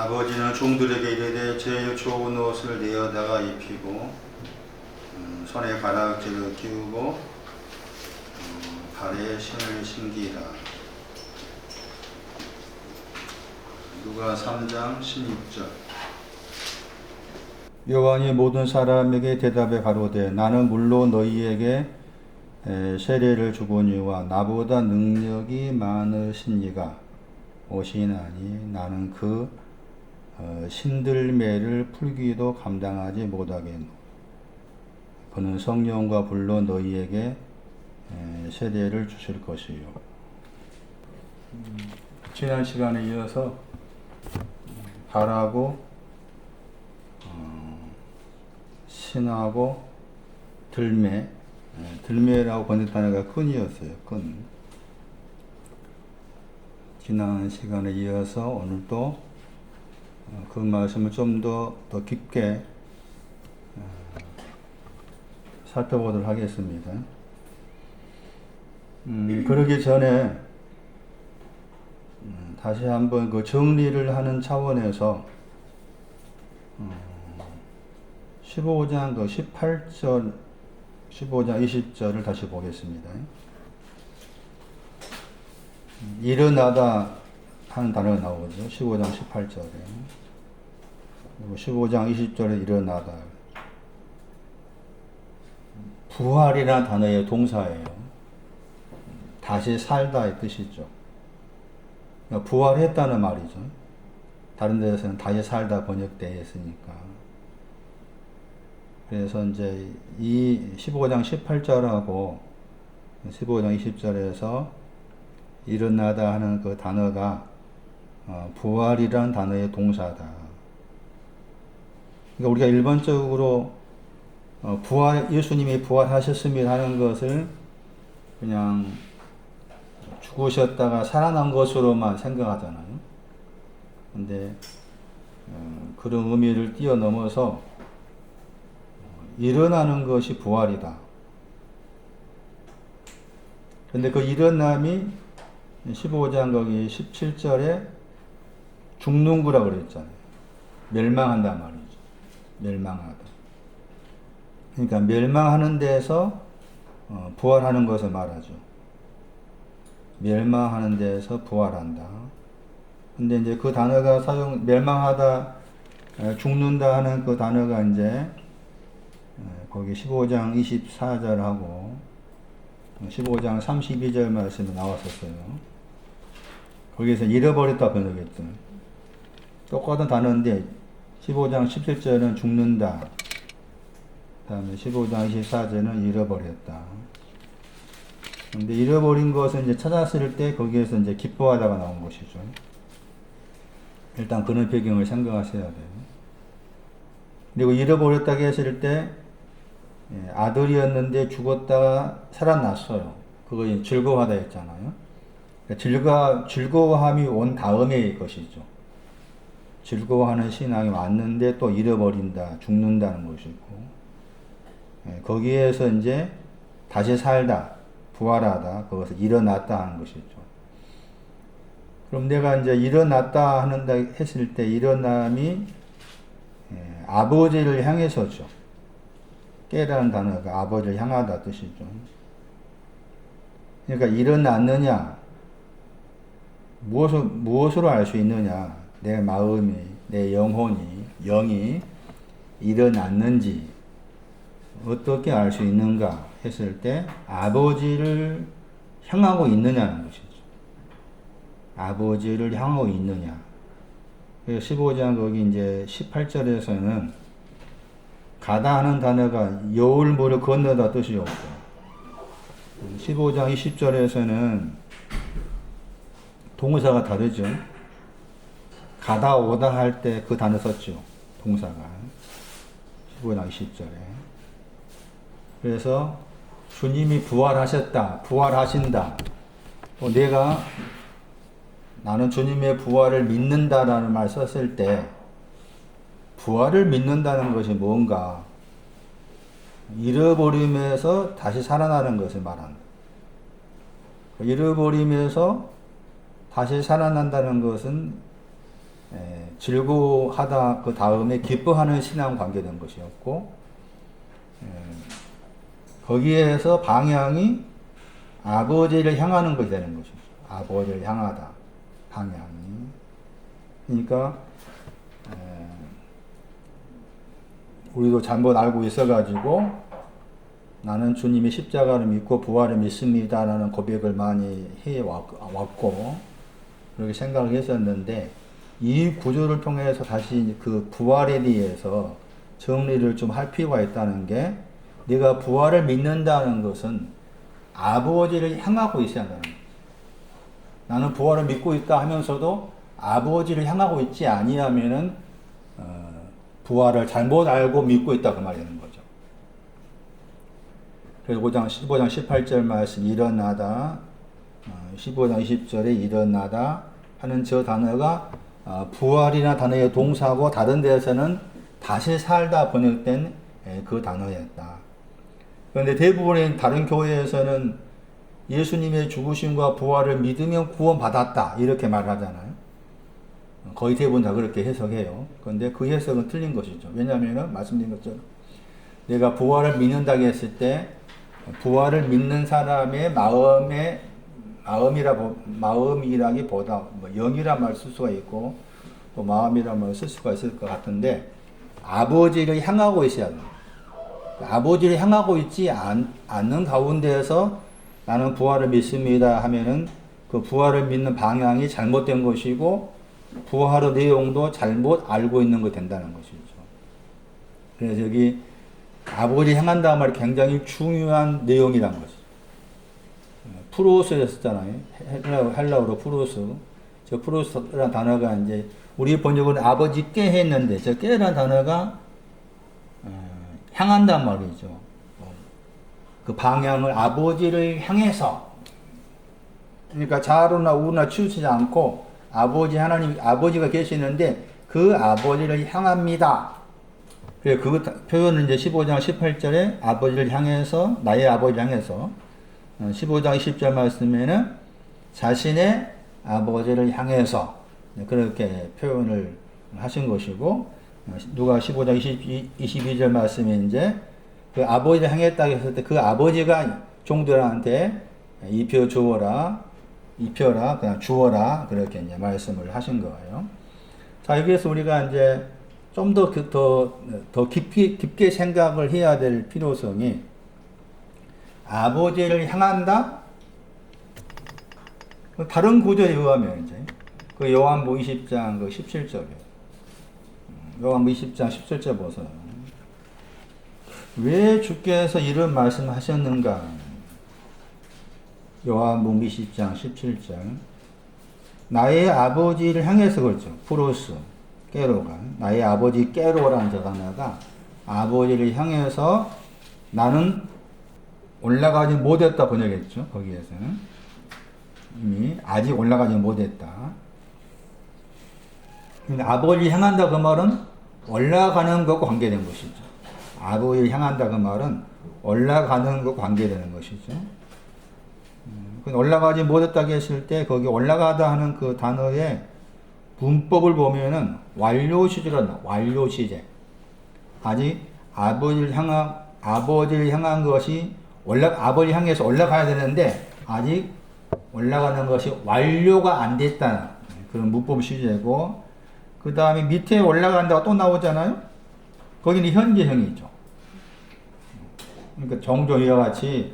아버지는 종들에게 이르되 제일 좋은 옷을 내어다가 입히고 손에 가락지를 끼우고 발에 신을 신기라. 누가 3장 16절. 요한이 모든 사람에게 대답해 가로되 나는 물론 너희에게 세례를 주거니와 나보다 능력이 많으신 이가 오시나니 나는 그 신들매를 풀기도 감당하지 못하겠노. 그는 성령과 불로 너희에게 세례를 주실 것이요. 지난 시간에 이어서 발하고 신하고 들매라고 번역한 애가 끈이었어요. 끈. 지난 시간에 이어서 오늘 또 그 말씀을 좀 더 깊게 살펴보도록 하겠습니다. 그러기 전에 다시 한번 그 정리를 하는 차원에서 15장 그 18절, 15장 20절을 다시 보겠습니다. 일어나다 하는 단어가 나오죠. 15장 18절에. 그리고 15장 20절에 일어나다. 부활이라는 단어의 동사예요. 다시 살다의 뜻이죠. 그러니까 부활했다는 말이죠. 다른 데서는 다시 살다 번역되어 있으니까. 그래서 이제 이 15장 18절하고 15장 20절에서 일어나다 하는 그 단어가 부활이라는 단어의 동사다. 그러니까 우리가 일반적으로 예수님이 부활하셨습니다 하는 것을 그냥 죽으셨다가 살아난 것으로만 생각하잖아요. 근데 그런 의미를 뛰어넘어서 일어나는 것이 부활이다. 근데 그 일어남이 15장 거기 17절에 죽는 거라고 그랬잖아요. 멸망한단 말이죠. 멸망하다. 그러니까 멸망하는 데서 부활하는 것을 말하죠. 멸망하는 데서 부활한다. 근데 이제 그 단어가 멸망하다, 죽는다 하는 그 단어가 이제 거기 15장 24절하고 15장 32절 말씀이 나왔었어요. 거기에서 잃어버렸다 번역했죠. 똑같은 단어인데 15장 17절은 죽는다. 그 다음에 15장 24절은 잃어버렸다. 근데 잃어버린 것을 이제 찾았을 때 거기에서 이제 기뻐하다가 나온 것이죠. 일단 그런 배경을 생각하셔야 돼요. 그리고 잃어버렸다고 했을 때 아들이었는데 죽었다가 살아났어요. 그거 즐거워하다 했잖아요. 그러니까 즐거워함이 온 다음의 것이죠. 즐거워하는 신앙이 왔는데 또 잃어버린다, 죽는다는 것이고, 거기에서 이제 다시 살다, 부활하다, 거기서 일어났다 하는 것이죠. 그럼 내가 이제 일어났다 한다 했을 때 일어남이 아버지를 향해서죠. 깨라는 단어가 아버지를 향하다 뜻이죠. 그러니까 일어났느냐, 무엇으로 알 수 있느냐, 내 마음이, 내 영이 일어났는지 어떻게 알 수 있는가 했을 때 아버지를 향하고 있느냐는 것이죠. 아버지를 향하고 있느냐. 15장 거기 이제 18절에서는 가다 하는 단어가 여울물을 건너다 뜻이 없고 15장 20절에서는 동사가 다르죠. 가다 오다 할 때 그 단어 썼죠. 동사가 15장 20절에. 그래서 주님이 부활하신다. 나는 주님의 부활을 믿는다라는 말 썼을 때 부활을 믿는다는 것이 뭔가? 잃어버림에서 다시 살아나는 것을 말한다. 잃어버림에서 다시 살아난다는 것은 즐거워하다 그 다음에 기뻐하는 신앙 관계된 것이었고, 거기에서 방향이 아버지를 향하는 것이 되는 것이죠. 아버지를 향하다. 방향이. 그러니까 우리도 잘못 알고 있어가지고 나는 주님의 십자가를 믿고 부활을 믿습니다라는 고백을 많이 해왔고 그렇게 생각을 했었는데, 이 구조를 통해서 다시 그 부활에 대해서 정리를 좀 할 필요가 있다는 게, 내가 부활을 믿는다는 것은 아버지를 향하고 있어야 한다는 거예요. 나는 부활을 믿고 있다 하면서도 아버지를 향하고 있지 아니하면은 부활을 잘못 알고 믿고 있다 그 말이 되는 거죠. 그래서 15장 18절 말씀 일어나다, 15장 20절에 일어나다 하는 저 단어가 부활이나 단어의 동사고, 다른 데에서는 다시 살다 번역된 그 단어였다. 그런데 대부분의 다른 교회에서는 예수님의 죽으심과 부활을 믿으면 구원받았다 이렇게 말하잖아요. 거의 대부분 다 그렇게 해석해요. 그런데 그 해석은 틀린 것이죠. 왜냐하면 말씀드린 것처럼 내가 부활을 믿는다고 했을 때 부활을 믿는 사람의 마음이라기보다 영이란 말 쓸 수가 있고 또 마음이란 말 쓸 수가 있을 것 같은데, 아버지를 향하고 있어야 돼요. 아버지를 향하고 있지 않는 가운데에서 나는 부활을 믿습니다 하면은 그 부활을 믿는 방향이 잘못된 것이고 부활의 내용도 잘못 알고 있는 것 된다는 것이죠. 그래서 여기 아버지 향한다는 말이 굉장히 중요한 내용이란 것이죠. 프로스였었잖아요. 헬라어로 프로스. 저 프로스라는 단어가 이제 우리 번역은 아버지께 했는데, 저 깨라는 단어가 향한다는 말이죠. 그 방향을 아버지를 향해서, 그러니까 좌로나 우로나 치우치지 않고 아버지 하나님, 아버지가 계시는데 그 아버지를 향합니다. 그래, 그 표현은 이제 15장 18절에 아버지를 향해서, 나의 아버지를 향해서, 15장 20절 말씀에는 자신의 아버지를 향해서 그렇게 표현을 하신 것이고, 누가 15장 22절 말씀에 이제 그 아버지를 향했다고 했을 때 그 아버지가 종들한테 입혀라, 그냥 주어라, 그렇게 이제 말씀을 하신 거예요. 자, 여기에서 우리가 이제 좀 더 깊게 생각을 해야 될 필요성이, 아버지를 향한다? 다른 구절에 의하면 이제 그 요한복음 20장 그 17절에 요한복음 20장 17절 보세요. 왜 주께서 이런 말씀을 하셨는가? 요한복음 20장 17절. 나의 아버지를 향해서 그렇죠. 프로스, 깨로가. 나의 아버지 깨로라는 저 단어가 아버지를 향해서 나는 올라가지 못했다 번역했죠. 거기에서는. 이미 아직 올라가지 못했다. 아버지를 향한다 그 말은 올라가는 것과 관계된 것이죠. 아버지를 향한다 그 말은 올라가는 것과 관계되는 것이죠. 올라가지 못했다고 했을 때 거기 올라가다 하는 그 단어의 문법을 보면은 완료 시제란다. 완료 시제. 아직 아버지를 향한 것이 아버지 향해서 올라가야 되는데 아직 올라가는 것이 완료가 안 됐다는 그런 문법 시제고, 그 다음에 밑에 올라간다가 또 나오잖아요. 거기는 현재형이죠. 그러니까 종종 이와 같이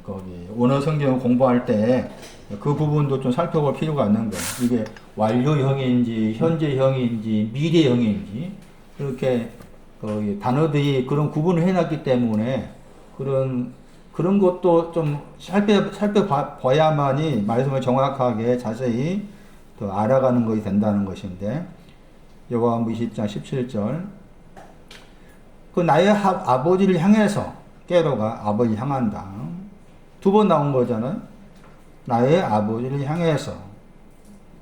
거기 원어 성경을 공부할 때 그 부분도 좀 살펴볼 필요가 있는 거예요. 이게 완료형인지 현재형인지 미래형인지 그렇게 거기 단어들이 그런 구분을 해놨기 때문에 그런 것도 좀 살펴봐야만이 말씀을 정확하게 자세히 더 알아가는 것이 된다는 것인데, 요한복음 20장 17절 그 나의 아버지를 향해서, 깨로가 아버지 향한다. 두 번 나온 거잖아요. 나의 아버지를 향해서.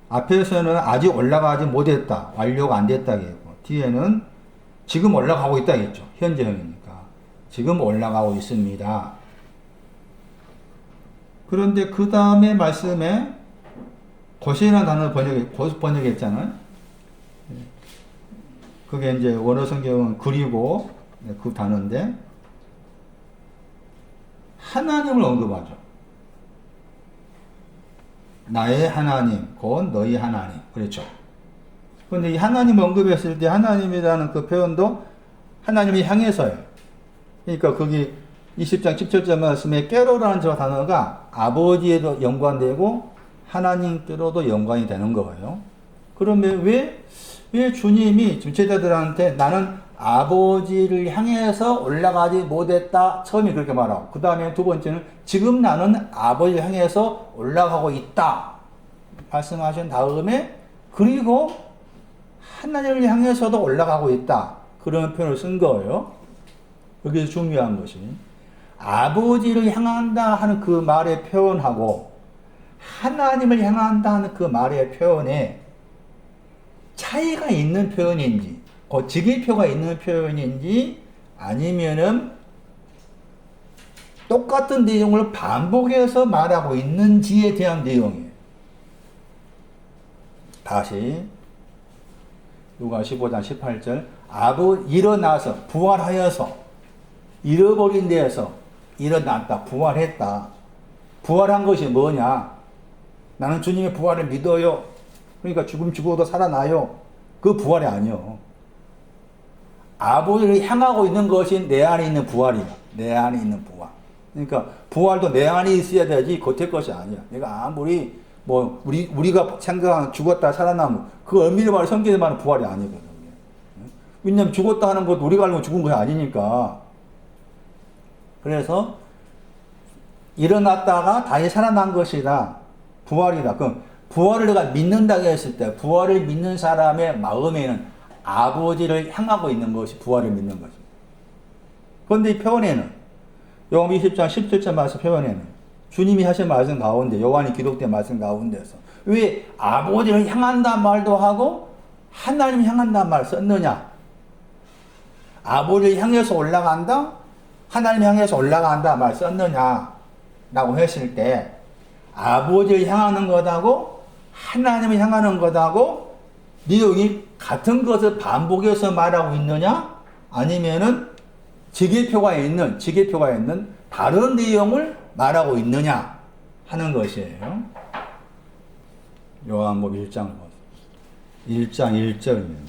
앞에서는 아직 올라가지 못했다. 완료가 안 됐다겠고, 뒤에는 지금 올라가고 있다겠죠. 현재형이니까. 지금 올라가고 있습니다. 그런데 그 다음에 말씀에 곧이라는 단어를 번역했잖아요. 그게 이제 원어 성경은 그리고 그 단어인데 하나님을 언급하죠. 나의 하나님, 곧 너희 하나님. 그렇죠. 그런데 이 하나님 언급했을 때 하나님이라는 그 표현도 하나님을 향해서예요. 그러니까 거기 20장 17절 말씀에 깨로라는 저 단어가 아버지에도 연관되고 하나님께로도 연관이 되는 거예요. 그러면 왜 주님이 제자들한테 나는 아버지를 향해서 올라가지 못했다. 처음에 그렇게 말하고, 그 다음에 두 번째는 지금 나는 아버지를 향해서 올라가고 있다. 말씀하신 다음에, 그리고 하나님을 향해서도 올라가고 있다. 그런 표현을 쓴 거예요. 여기서 중요한 것이, 아버지를 향한다 하는 그 말의 표현하고, 하나님을 향한다 하는 그 말의 표현에 차이가 있는 표현인지, 직일표가 있는 표현인지, 아니면은 똑같은 내용을 반복해서 말하고 있는지에 대한 내용이에요. 다시 누가 15장 18절 일어나서 부활하여서 잃어버린 데에서 일어났다, 부활했다. 부활한 것이 뭐냐? 나는 주님의 부활을 믿어요. 그러니까 죽어도 살아나요. 그 부활이 아니요. 아버지를 향하고 있는 것이 내 안에 있는 부활이야. 내 안에 있는 부활. 그러니까 부활도 내 안에 있어야 되지 겉의 것이 아니야. 내가 아무리 우리가 생각하는 죽었다 살아나면 그 엄밀히 말해 성경에 말하는 부활이 아니거든. 왜냐면 죽었다 하는 것도 우리가 알고 죽은 것이 아니니까. 그래서 일어났다가 다시 살아난 것이다. 부활이다. 그럼 부활을 내가 믿는다고 했을 때 부활을 믿는 사람의 마음에는 아버지를 향하고 있는 것이 부활을 믿는 것입니다. 그런데 이 표현에는 요한 20장 17절 말씀 표현에는 주님이 하신 말씀 가운데 요한이 기록된 말씀 가운데서 왜 아버지를 향한다는 말도 하고 하나님을 향한다는 말을 썼느냐? 아버지를 향해서 올라간다? 하나님 향해서 올라간다 말 썼느냐? 라고 했을 때 아버지를 향하는 것하고 하나님을 향하는 것하고 내용이 같은 것을 반복해서 말하고 있느냐? 아니면은 직일표가 있는 다른 내용을 말하고 있느냐? 하는 것이에요. 요한복음 1장 1절입니다.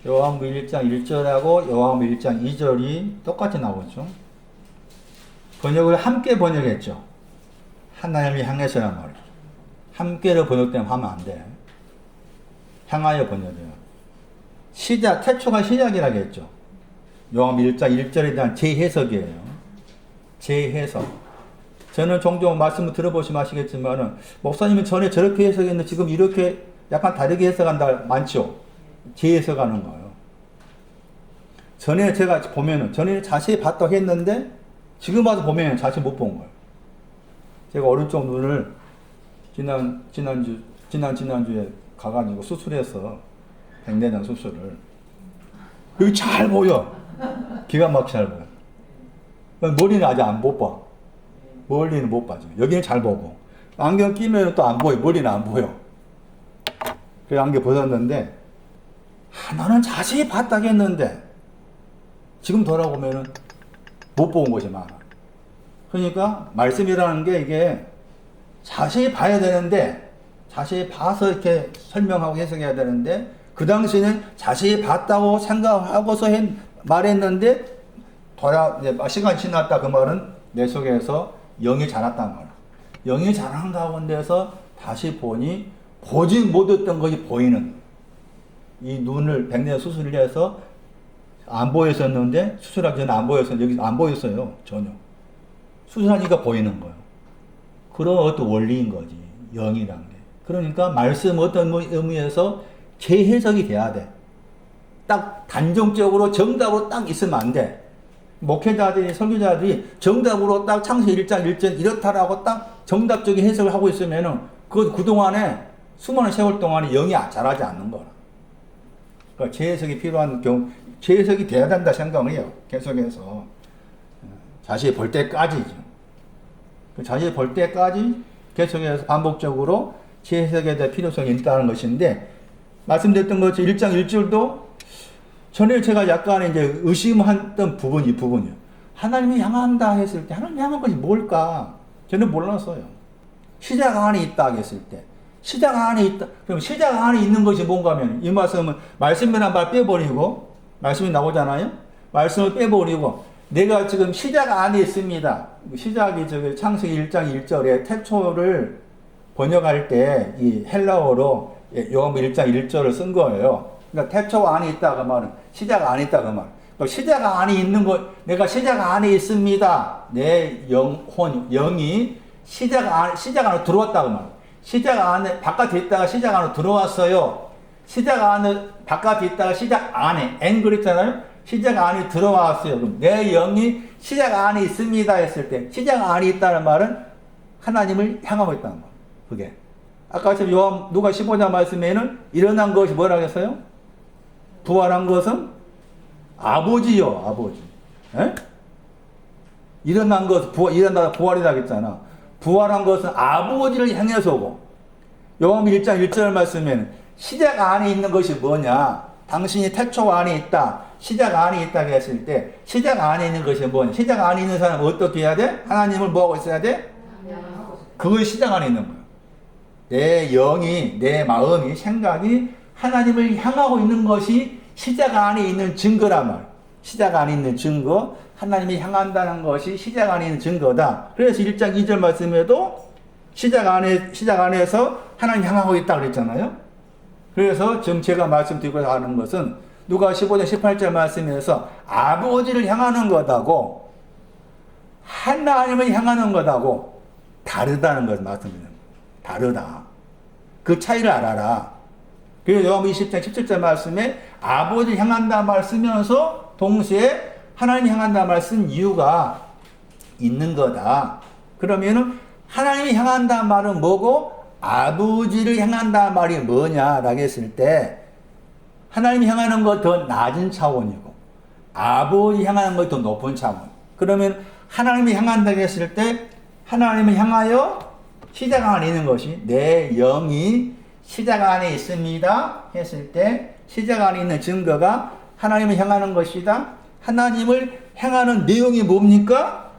요한복음 1장 1절하고 요한복음 1장 2절이 똑같이 나오죠. 번역을 함께 번역했죠. 하나님을 향해서란 말이죠. 함께로 번역되면 하면 안 돼. 향하여 번역해요. 태초가 시작이라고 했죠. 요한복음 1장 1절에 대한 재해석이에요. 재해석. 저는 종종 말씀을 들어보시면 아시겠지만은, 목사님은 전에 저렇게 해석했는데 지금 이렇게 약간 다르게 해석한다 많죠. 재해석하는 거예요. 전에 제가 보면은, 전에 자세히 봤다고 했는데, 지금 와서 보면 자세히 못 본 거예요. 제가 오른쪽 눈을 지난주에 가가지고 수술해서 백내장 수술을. 여기 잘 보여. 기가 막히게 잘 보여. 머리는 아직 못 봐. 멀리는 못 봐죠. 여기는 잘 보고. 안경 끼면 또 안 보여. 머리는 안 보여. 그래서 안경 벗었는데, 너는 자세히 봤다고 했는데, 지금 돌아보면은 못 본 것이 많아. 그러니까, 말씀이라는 게 이게 자세히 봐야 되는데, 자세히 봐서 이렇게 설명하고 해석해야 되는데, 그 당시에는 자세히 봤다고 생각하고서 말했는데, 시간이 지났다 그 말은 내 속에서 영이 자랐단 말이야. 영이 자란 가운데서 다시 보니 보지 못했던 것이 보이는, 이 눈을 백내장 수술을 해서 안 보였었는데 수술하기 전에 안 보였었는데 여기 안 보였어요. 전혀. 수술하니까 보이는 거예요. 그런 어떤 원리인 거지. 영이란 게. 그러니까 말씀 어떤 의미에서 재해석이 돼야 돼. 딱 단정적으로 정답으로 딱 있으면 안 돼. 목회자들이, 설교자들이 정답으로 딱 창세기 1장 1절 이렇다라고 딱 정답적인 해석을 하고 있으면은 그동안에 수많은 세월 동안에 영이 자라지 않는 거라. 그러니까 재해석이 필요한 경우, 재해석이 돼야 된다 생각을 해요. 계속해서. 자세히 볼 때까지죠. 자세히 볼 때까지 계속해서 반복적으로 재해석에 대한 필요성이 있다는 것인데, 말씀드렸던 것처럼 1장 1절도 전에 제가 약간 이제 의심했던 부분이 이 부분이요. 하나님이 향한다 했을 때 하나님이 향한 것이 뭘까? 저는 몰랐어요. 시작 안에 있다 했을 때 시작 안에 있다. 그럼 시작 안에 있는 것이 뭔가 하면 이 말씀은 말씀을 한 발 빼버리고 말씀이 나오잖아요. 말씀을 빼버리고 내가 지금 시작 안에 있습니다. 시작이 저기 창세기 1장 1절에 태초를 번역할 때 이 헬라어로 요한복음 1장 1절을 쓴 거예요. 그러니까 태초 안에 있다 그 말은 시작 안에 있다 그 말. 시작 안에 있는 것, 내가 시작 안에 있습니다. 내 영이 시작 안에 들어왔다 그 말. 시작 안에 바깥에 있다가 시작 안으로 들어왔어요. 시작 안에 바깥에 있다가 시작 안에 그랬잖아요. 시작 안에 들어왔어요. 그럼 내 영이 시작 안에 있습니다 했을 때 시작 안에 있다는 말은 하나님을 향하고 있다는 말. 그게 아까 요한 누가 15장 말씀에는 일어난 것이 뭐라고 했어요? 부활한 것은 아버지요, 아버지. 에? 일어난 것, 일어나다 부활이다 했잖아. 부활한 것은 아버지를 향해서고, 요한복음 1장 1절 말씀에는 시작 안에 있는 것이 뭐냐? 당신이 태초 안에 있다. 시작 안에 있다고 했을 때, 시작 안에 있는 것이 뭐냐? 시작 안에 있는 사람은 어떻게 해야 돼? 하나님을 뭐하고 있어야 돼? 그것이 시작 안에 있는 거야. 내 영이, 내 마음이, 생각이 하나님을 향하고 있는 것이 시작 안에 있는 증거란 말. 시작 안에 있는 증거, 하나님이 향한다는 것이 시작 안에 있는 증거다. 그래서 1장 2절 말씀에도 시작 안에서 하나님 향하고 있다 그랬잖아요. 그래서 지금 제가 말씀드리고 하는 것은 누가 15장 18절 말씀에서 아버지를 향하는 것하고 하나님을 향하는 것하고 다르다는 것을 말씀드립니다. 다르다. 그 차이를 알아라. 그래서 요한복음 20장 17절 말씀에 아버지를 향한다는 말을 쓰면서 동시에 하나님이 향한다는 말을 쓴 이유가 있는 거다. 그러면은 하나님이 향한다는 말은 뭐고 아버지를 향한다는 말이 뭐냐라고 했을 때 하나님이 향하는 것 더 낮은 차원이고 아버지 향하는 것 더 높은 차원. 그러면 하나님이 향한다고 했을 때 하나님을 향하여 시작 안에 있는 것이 내 영이 시작 안에 있습니다 했을 때 시작 안에 있는 증거가 하나님을 향하는 것이다. 하나님을 향하는 내용이 뭡니까?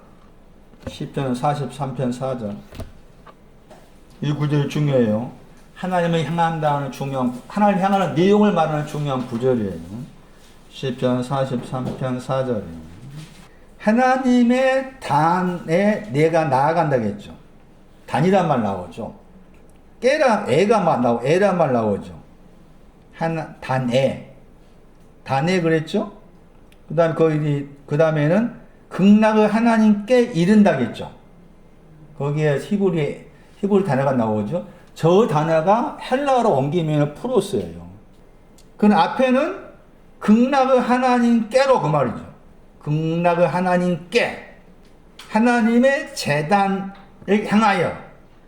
10편 43편 4절. 이 구절이 중요해요. 하나님을 향한다는 중요한, 하나님을 향하는 내용을 말하는 중요한 구절이에요. 10편 43편 4절이에요. 하나님의 단에 내가 나아간다고 했죠. 단이란 말 나오죠. 애가 말 나오고, 애란 말 나오죠. 단에 그랬죠? 그 다음에는 극락을 하나님께 이른다겠죠. 거기에 히브리 단어가 나오죠. 저 단어가 헬라어로 옮기면 프로스예요. 그 앞에는 극락을 하나님께로 그 말이죠. 극락을 하나님께 하나님의 제단을 향하여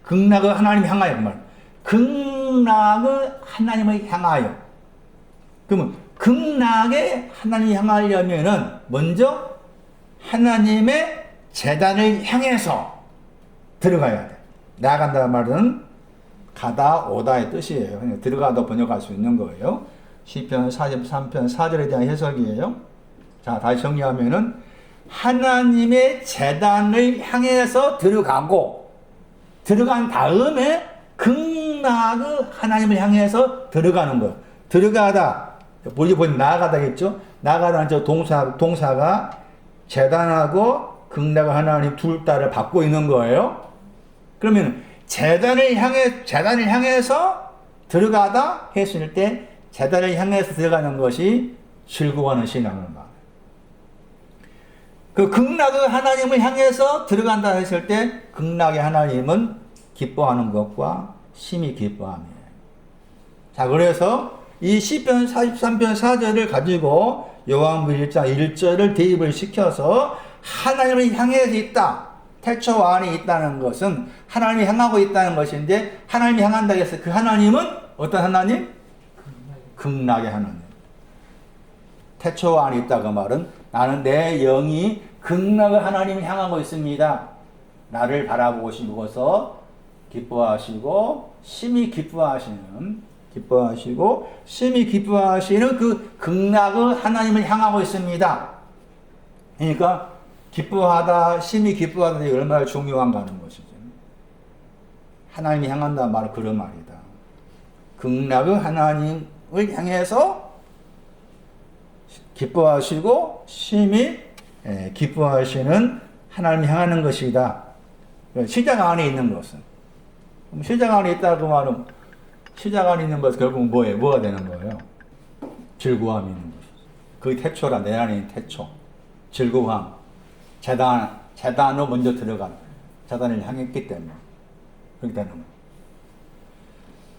극락을 하나님 향하여 그 말. 극락을 하나님을 향하여. 그러면 극락에 하나님을 향하려면은 먼저 하나님의 제단을 향해서 들어가야 돼. 나아간다는 말은 가다 오다의 뜻이에요. 그냥 들어가다 번역할 수 있는 거예요. 시편 43편 4절에 대한 해석이에요. 자, 다시 정리하면은 하나님의 제단을 향해서 들어가고 들어간 다음에 극락의 하나님을 향해서 들어가는 거예요. 들어가다 보니 나아가다겠죠. 나아가다는 저 동사가 제단하고 극락의 하나님 둘 다를 받고 있는 거예요. 그러면 제단을 향해서 들어가다 했을 때 제단을 향해서 들어가는 것이 즐거워하는 신앙을 말. 그 극락의 하나님을 향해서 들어간다 했을 때 극락의 하나님은 기뻐하는 것과 심히 기뻐함이에요. 자, 그래서 이 시편 43편 4절을 가지고 요한복음 1장 1절을 대입을 시켜서 하나님을 향해서 있다. 태초 안에 있다는 것은 하나님이 향하고 있다는 것인데 하나님이 향한다고 해서 그 하나님은 어떤 하나님? 극락의 하나님. 태초 안에 있다고 말은 나는 내 영이 극락의 하나님을 향하고 있습니다. 나를 바라보시고서 기뻐하시고 심히 기뻐하시는 기뻐하시고 심히 기뻐하시는 그 극락의 하나님을 향하고 있습니다. 그러니까 기뻐하다, 심히 기뻐하다 이게 얼마나 중요한가 하는 것이죠. 하나님이 향한다는 말은 그런 말이다. 극락의 하나님을 향해서 기뻐하시고 심히 기뻐하시는 하나님을 향하는 것이다. 시작 안에 있는 것은. 시작 안에 있다고 말은 시작 안에 있는 것은 결국 뭐예요? 뭐가 되는 거예요? 즐거움이 있는 것이죠. 그 태초라, 내 안에 있는 태초. 즐거움. 재단으로 먼저 들어간, 재단을 향했기 때문에. 그렇게 되는 거예요.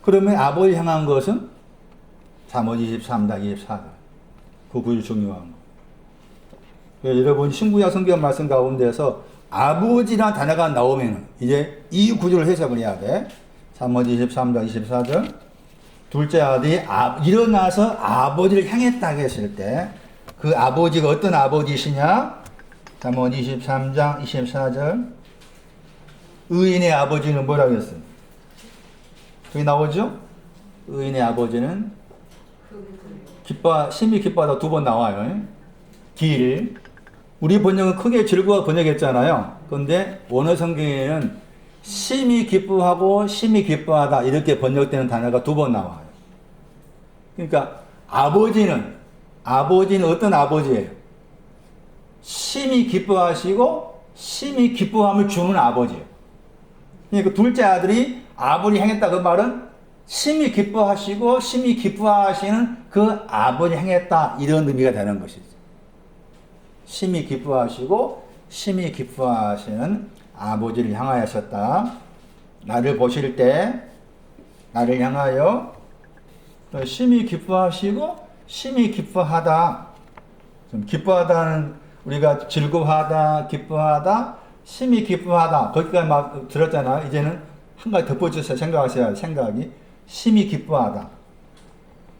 그러면 아버지 향한 것은 잠언 23장 24절. 그 구절 중요한 거. 여러분 신구약 성경 말씀 가운데서 아버지라는 단어가 나오면 이제 이 구절을 해석을 해야 돼. 잠언 23장 24절. 둘째 아들이 일어나서 아버지를 향했다 했을 때 그 아버지가 어떤 아버지시냐? 잠언 23장 24절. 의인의 아버지는 뭐라고 했어요? 여기 나오죠? 의인의 아버지는 심히 기뻐하다 두 번 나와요. 길. 우리 번역은 크게 즐거워 번역했잖아요. 그런데 원어 성경에는 심히 기뻐하고 심히 기뻐하다 이렇게 번역되는 단어가 두 번 나와요. 그러니까 아버지는 어떤 아버지예요? 심히 기뻐하시고 심히 기뻐함을 주는 아버지예요. 그러니까 둘째 아들이 아버지 향했다 그 말은 심히 기뻐하시고 심히 기뻐하시는 그 아버지 향했다 이런 의미가 되는 것이죠. 심히 기뻐하시고 심히 기뻐하시는 아버지를 향하였었다. 나를 보실 때 나를 향하여 심히 기뻐하시고 심히 기뻐하다. 좀 기뻐하다는 우리가 즐거워하다, 기뻐하다, 심히 기뻐하다. 거기까지 막 들었잖아. 이제는 한 가지 덧붙여서 생각하셔야 할 생각이 심히 기뻐하다.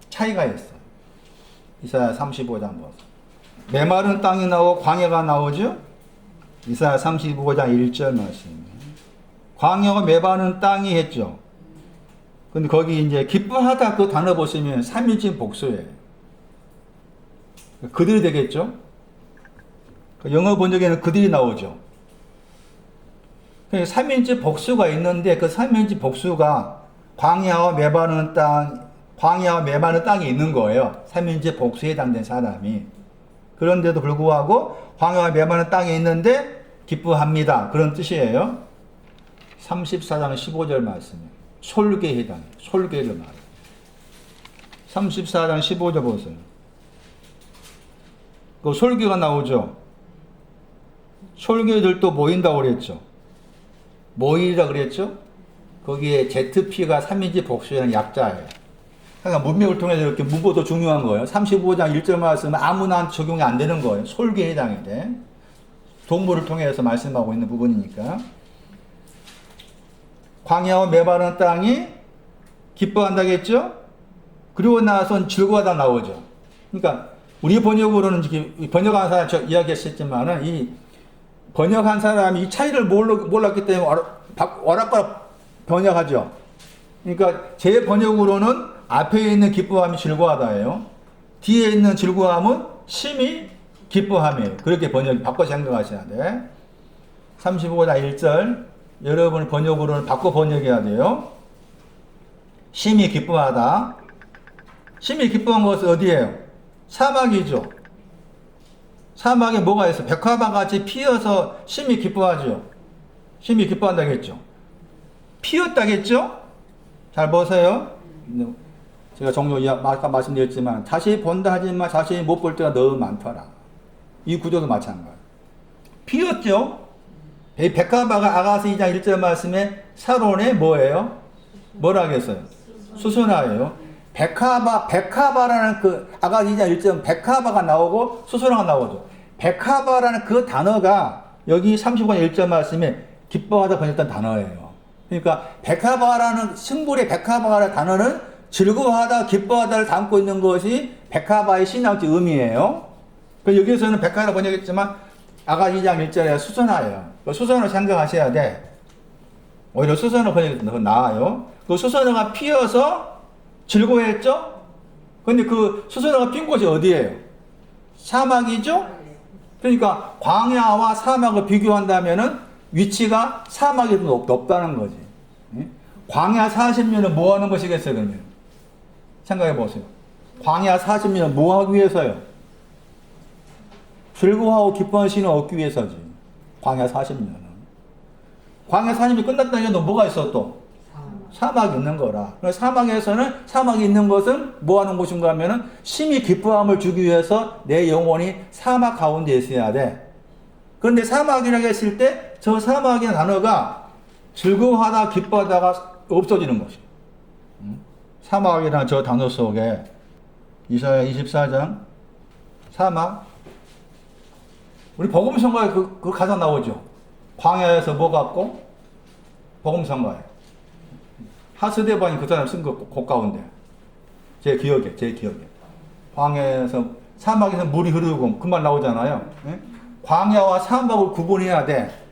차이가 있어. 이사야 35장 보세요. 메마른 땅이 나오고 광야가 나오죠? 이사야 35장 1절 말씀. 광야가 메마른 땅이 했죠. 근데 거기 이제 기뻐하다 그 단어 보시면 3인칭 복수예요. 그들이 되겠죠? 영어 번역에는 그들이 나오죠. 3인칭 복수가 있는데 그 3인칭 복수가 광야와 메마른 땅이 있는 거예요. 3인칭 복수에 해당된 사람이. 그런데도 불구하고 광야와 메마른 땅에 있는데 기뻐합니다. 그런 뜻이에요. 34장 15절 말씀이에요. 솔개에 해당해요. 솔개를 말해요. 34장 15절 보세요. 그 솔개가 나오죠. 솔개들도 모인다고 그랬죠. 모이라 그랬죠. 거기에 ZP가 3인칭 복수라는 약자예요. 그러니까 문맥을 통해서 이렇게 문법도 중요한 거예요. 35장 1절 말씀은 아무나 적용이 안 되는 거예요. 솔개에 해당이 돼. 동물을 통해서 말씀하고 있는 부분이니까. 광야와 메마른 땅이 기뻐한다겠죠? 그리고 나선 즐거워하다 나오죠. 그러니까 우리 번역으로는 번역한 사람 저 이야기했었지만은 이 번역한 사람이 이 차이를 몰랐기 때문에 오락가락 번역하죠. 그러니까 제 번역으로는 앞에 있는 기뻐함이 즐거워하다예요. 뒤에 있는 즐거움은 심히 기뻐함이에요. 그렇게 바꿔 생각하셔야 돼. 35장 1절 여러분 번역으로는 바꿔 번역해야 돼요. 심히 기뻐하다. 심히 기뻐한 것은 어디예요? 사막이죠. 사막에 뭐가 있어? 백화반같이 피어서 심히 기뻐하죠. 심히 기뻐한다겠죠. 피었다겠죠? 잘 보세요. 제가 종종 아까 말씀드렸지만 다시 본다 하지만 자신이 못 볼 때가 너무 많더라. 이 구조도 마찬가지. 피었죠. 백합화가 아가서 2장 1절 말씀에 사론에 뭐예요? 뭐라 하겠어요? 수선화예요. 백합화라는 그 아가서 2장 1절 백합화가 나오고 수선화가 나오죠. 백합화라는 그 단어가 여기 35장 1절 말씀에 기뻐하다 번역된 단어예요. 그러니까 백합화라는 승불의 백합화라는 단어는 즐거워하다, 기뻐하다를 담고 있는 것이 백합화의 신앙적 의미예요. 여기에서는 백합화 번역했지만 아가 2장 1절에 수선화예요. 수선화 생각하셔야 돼. 오히려 수선화 번역이 더 나아요. 그 수선화가 피어서 즐거워했죠? 근데 그 수소나가 핀 곳이 어디예요? 사막이죠? 그러니까 광야와 사막을 비교한다면은 위치가 사막이 더 높다는 거지. 광야 40년은 뭐 하는 것이겠어요, 그러면? 생각해 보세요. 광야 40년은 뭐 하기 위해서요? 즐거워하고 기뻐하는 신을 얻기 위해서지. 광야 40년은. 광야 40년이 끝났다는 게 뭐가 있어 또? 사막이 있는 거라. 사막에서는, 사막이 있는 것은 뭐 하는 곳인가 하면은 심히 기뻐함을 주기 위해서 내 영혼이 사막 가운데 있어야 돼. 그런데 사막이라고 했을 때 저 사막이라는 단어가 즐거워하다, 기뻐하다가 없어지는 것이에요. 사막이라는 저 단어 속에 이사야 24장 사막, 우리 복음성가에 그 가사 나오죠. 광야에서 뭐 같고? 복음성가에 하스데반이 그 사람 쓴 거 곡 가운데 제 기억에 광야에서 사막에서 물이 흐르고 그 말 나오잖아요. 예? 광야와 사막을 구분해야 돼.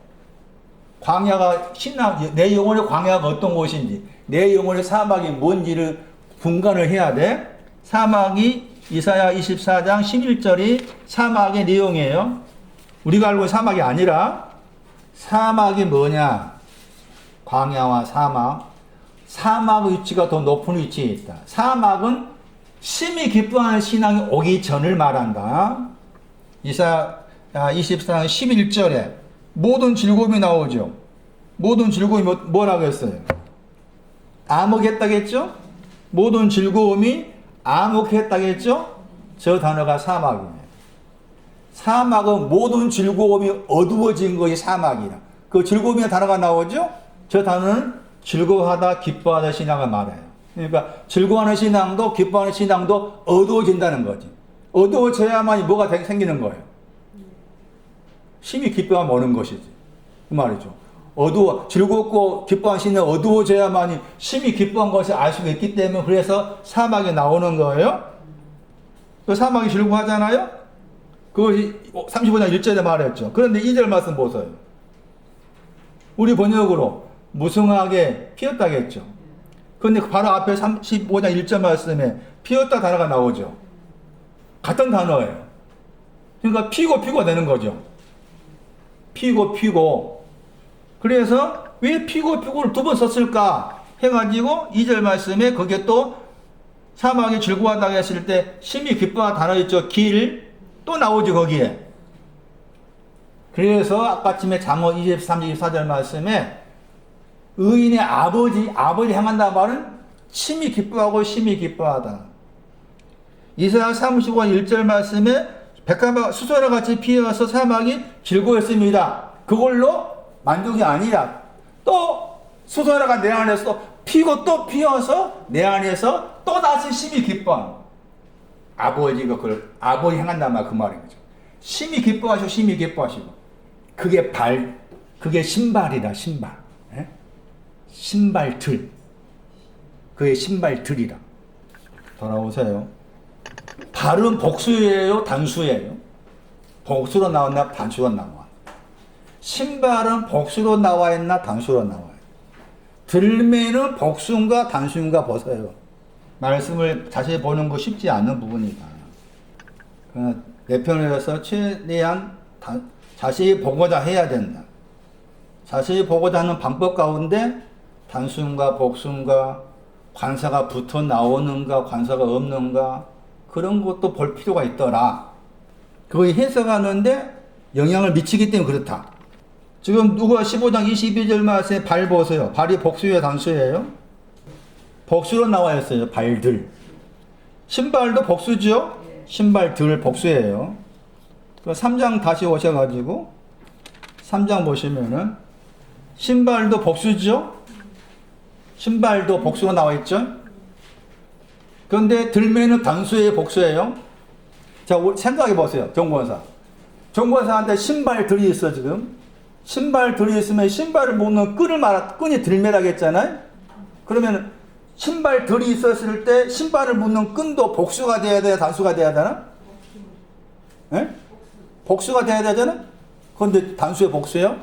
광야가 신앙, 내 영혼의 광야가 어떤 곳인지, 내 영혼의 사막이 뭔지를 분간을 해야 돼. 사막이 이사야 24장 11절이 사막의 내용이에요. 우리가 알고 있는 사막이 아니라 사막이 뭐냐? 광야와 사막. 사막의 위치가 더 높은 위치에 있다. 사막은 심히 기뻐하는 신앙이 오기 전을 말한다. 이사야 24장 11절에 모든 즐거움이 나오죠. 모든 즐거움이 뭐라고 했어요? 암흑했다겠죠? 모든 즐거움이 암흑했다겠죠? 저 단어가 사막이에요. 사막은 모든 즐거움이 어두워진 것이 사막이라. 그 즐거움이라는 단어가 나오죠? 저 단어는 즐거워하다, 기뻐하다 신앙을 말해요. 그러니까 즐거워하는 신앙도 기뻐하는 신앙도 어두워진다는 거지. 어두워져야만이 뭐가 생기는 거예요. 심히 기뻐하면 오는 것이지. 그 말이죠. 즐겁고 기뻐한 신은 어두워져야만이 심히 기뻐한 것을 알 수가 있기 때문에 그래서 사막에 나오는 거예요. 그 사막이 즐거워하잖아요. 그것이 35장 1절에 말했죠. 그런데 2절 말씀 보세요. 우리 번역으로 무성하게 피었다겠죠. 그런데 바로 앞에 35장 1절 말씀에 피었다 단어가 나오죠. 같은 단어예요. 그러니까 피고 되는 거죠. 피고. 그래서 왜 피고를 두 번 썼을까 해가지고 2절 말씀에 거기에 또 사막이 즐거워하다고 했을 때 심히 기뻐하다 단어 있죠. 길 또 나오죠 거기에. 그래서 아까쯤에 잠언 23, 24절 말씀에 의인의 아버지 향한다 말은 심히 기뻐하고 심히 기뻐하다. 이사야 35장 1절 말씀에 백합과 수소와 같이 피어서 사막이 즐거웠습니다. 그걸로 만족이 아니라 또 수소라가 내 안에서 피고 또 피어서 내 안에서 또 다시 심히 기뻐함. 아버지가 그걸 아버지 향한다 말 그 말인 거죠. 심히 기뻐하시고 그게 신발이다 신발. 예? 신발들. 그의 신발들이라. 돌아오세요. 발은 복수예요, 단수예요? 복수로 나왔나, 단수로 나와? 신발은 복수로 나와 있나, 단수로 나와요? 들매는 복수인가, 단수인가 보세요. 말씀을 자세히 보는 거 쉽지 않은 부분이다. 내 편에서 최대한 자세히 보고자 해야 된다. 자세히 보고자 하는 방법 가운데 단수인가, 복수인가, 관사가 붙어 나오는가, 관사가 없는가, 그런 것도 볼 필요가 있더라. 그거 해석하는데 영향을 미치기 때문에 그렇다. 지금 누가 15장 22절 말씀에 발 보세요. 발이 복수예요, 단수예요? 복수로 나와 있어요. 발들. 신발도 복수죠? 신발들 복수예요. 3장 다시 오셔가지고 3장 보시면은 신발도 복수죠? 신발도 복수로 나와 있죠? 그런데 들매는 단수예요, 복수예요? 자, 생각해 보세요. 정권사한테 신발들이 있어, 지금. 신발들이 있으면 신발을 묶는 끈이 들매라고 했잖아요? 그러면 신발들이 있었을 때 신발을 묶는 끈도 복수가 돼야 돼요, 단수가 돼야 되나? 예? 복수가 돼야 되잖아? 그런데 단수의 복수요?